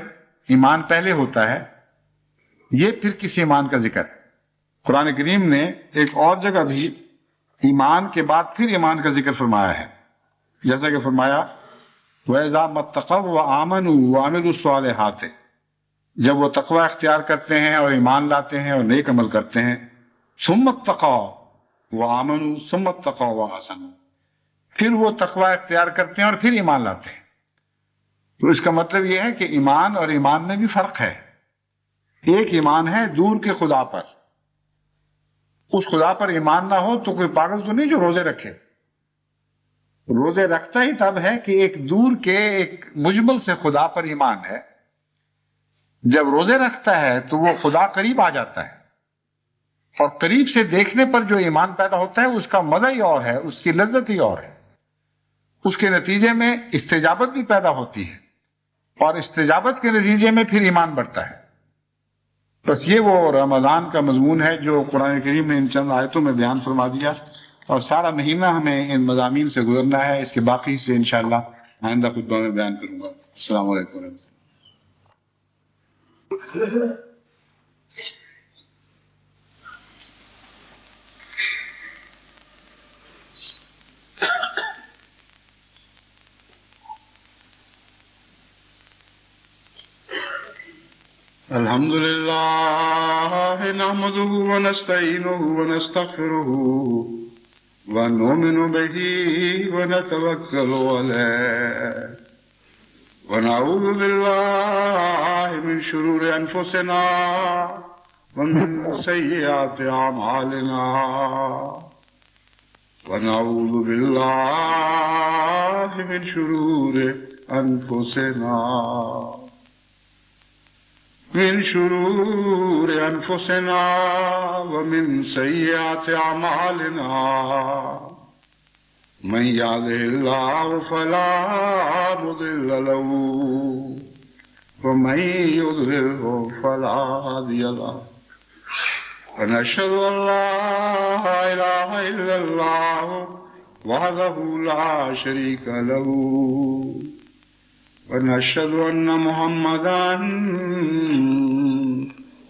ایمان پہلے ہوتا ہے، یہ پھر کس ایمان کا ذکر ہے. قرآن کریم نے ایک اور جگہ بھی ایمان کے بعد پھر ایمان کا ذکر فرمایا ہے، جیسا کہ فرمایا وَإِذَا مَتَّقَوْا وَآمَنُوا وَعَمِلُوا الصَّالِحَاتِ، جب وہ تقوی اختیار کرتے ہیں اور ایمان لاتے ہیں اور نیک عمل کرتے ہیں. ثُمَّ اتَّقَوْا وَآمَنُوا ثُمَّ اتَّقَوْا وَأَحْسَنُوا، پھر وہ تقوی اختیار کرتے ہیں اور پھر ایمان لاتے ہیں. تو اس کا مطلب یہ ہے کہ ایمان اور ایمان میں بھی فرق ہے. ایک ایمان ہے دور کے خدا پر، اس خدا پر ایمان نہ ہو تو کوئی پاگل تو نہیں جو روزے رکھے. روزے رکھتا ہی تب ہے کہ ایک دور کے ایک مجمل سے خدا پر ایمان ہے. جب روزے رکھتا ہے تو وہ خدا قریب آ جاتا ہے، اور قریب سے دیکھنے پر جو ایمان پیدا ہوتا ہے اس کا مزہ ہی اور ہے، اس کی لذت ہی اور ہے. اس کے نتیجے میں استجابت بھی پیدا ہوتی ہے، اور استجابت کے نتیجے میں پھر ایمان بڑھتا ہے. بس یہ وہ رمضان کا مضمون ہے جو قرآن کریم نے ان چند آیتوں میں بیان فرما دیا، اور سارا مہینہ ہمیں ان مضامین سے گزرنا ہے. اس کے باقی سے انشاءاللہ آئندہ خطبہ میں بیان کروں گا. السلام علیکم ورحمۃ اللہ. الحمد لله نحمده ونستعينه ونستغفره ونؤمن به ونتوكل عليه ونعوذ بالله من شرور أنفسنا ومن سيئات أعمالنا ونعوذ بالله من شرور أنفسنا ومن سيئات أعمالنا من يهده الله فلا مضل له ومن يضلل فلا هادي له ونشهد أن لا إله إلا الله وحده لا شريك له ونشهد أن محمدا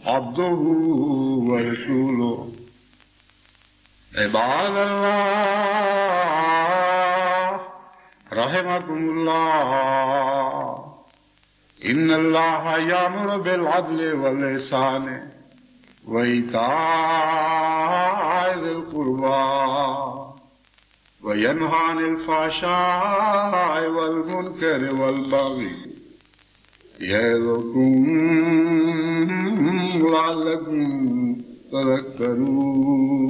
عبده ورسوله عباد الله رحمكم الله إن الله يأمر بالعدل والإحسان وإيتاء ذي القربى وينهى عن الفحشاء والمنكر والبغي يعظكم لعلكم تذكرون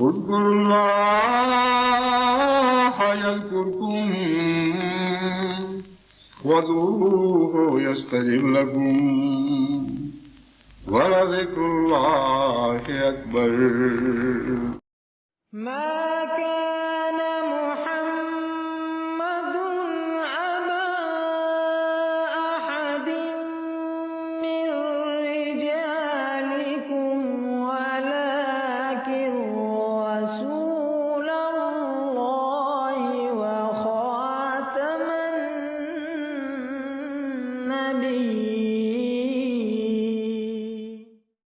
اذكروا الله يذكركم وادعوه يستجب لكم ولذكر الله أكبر.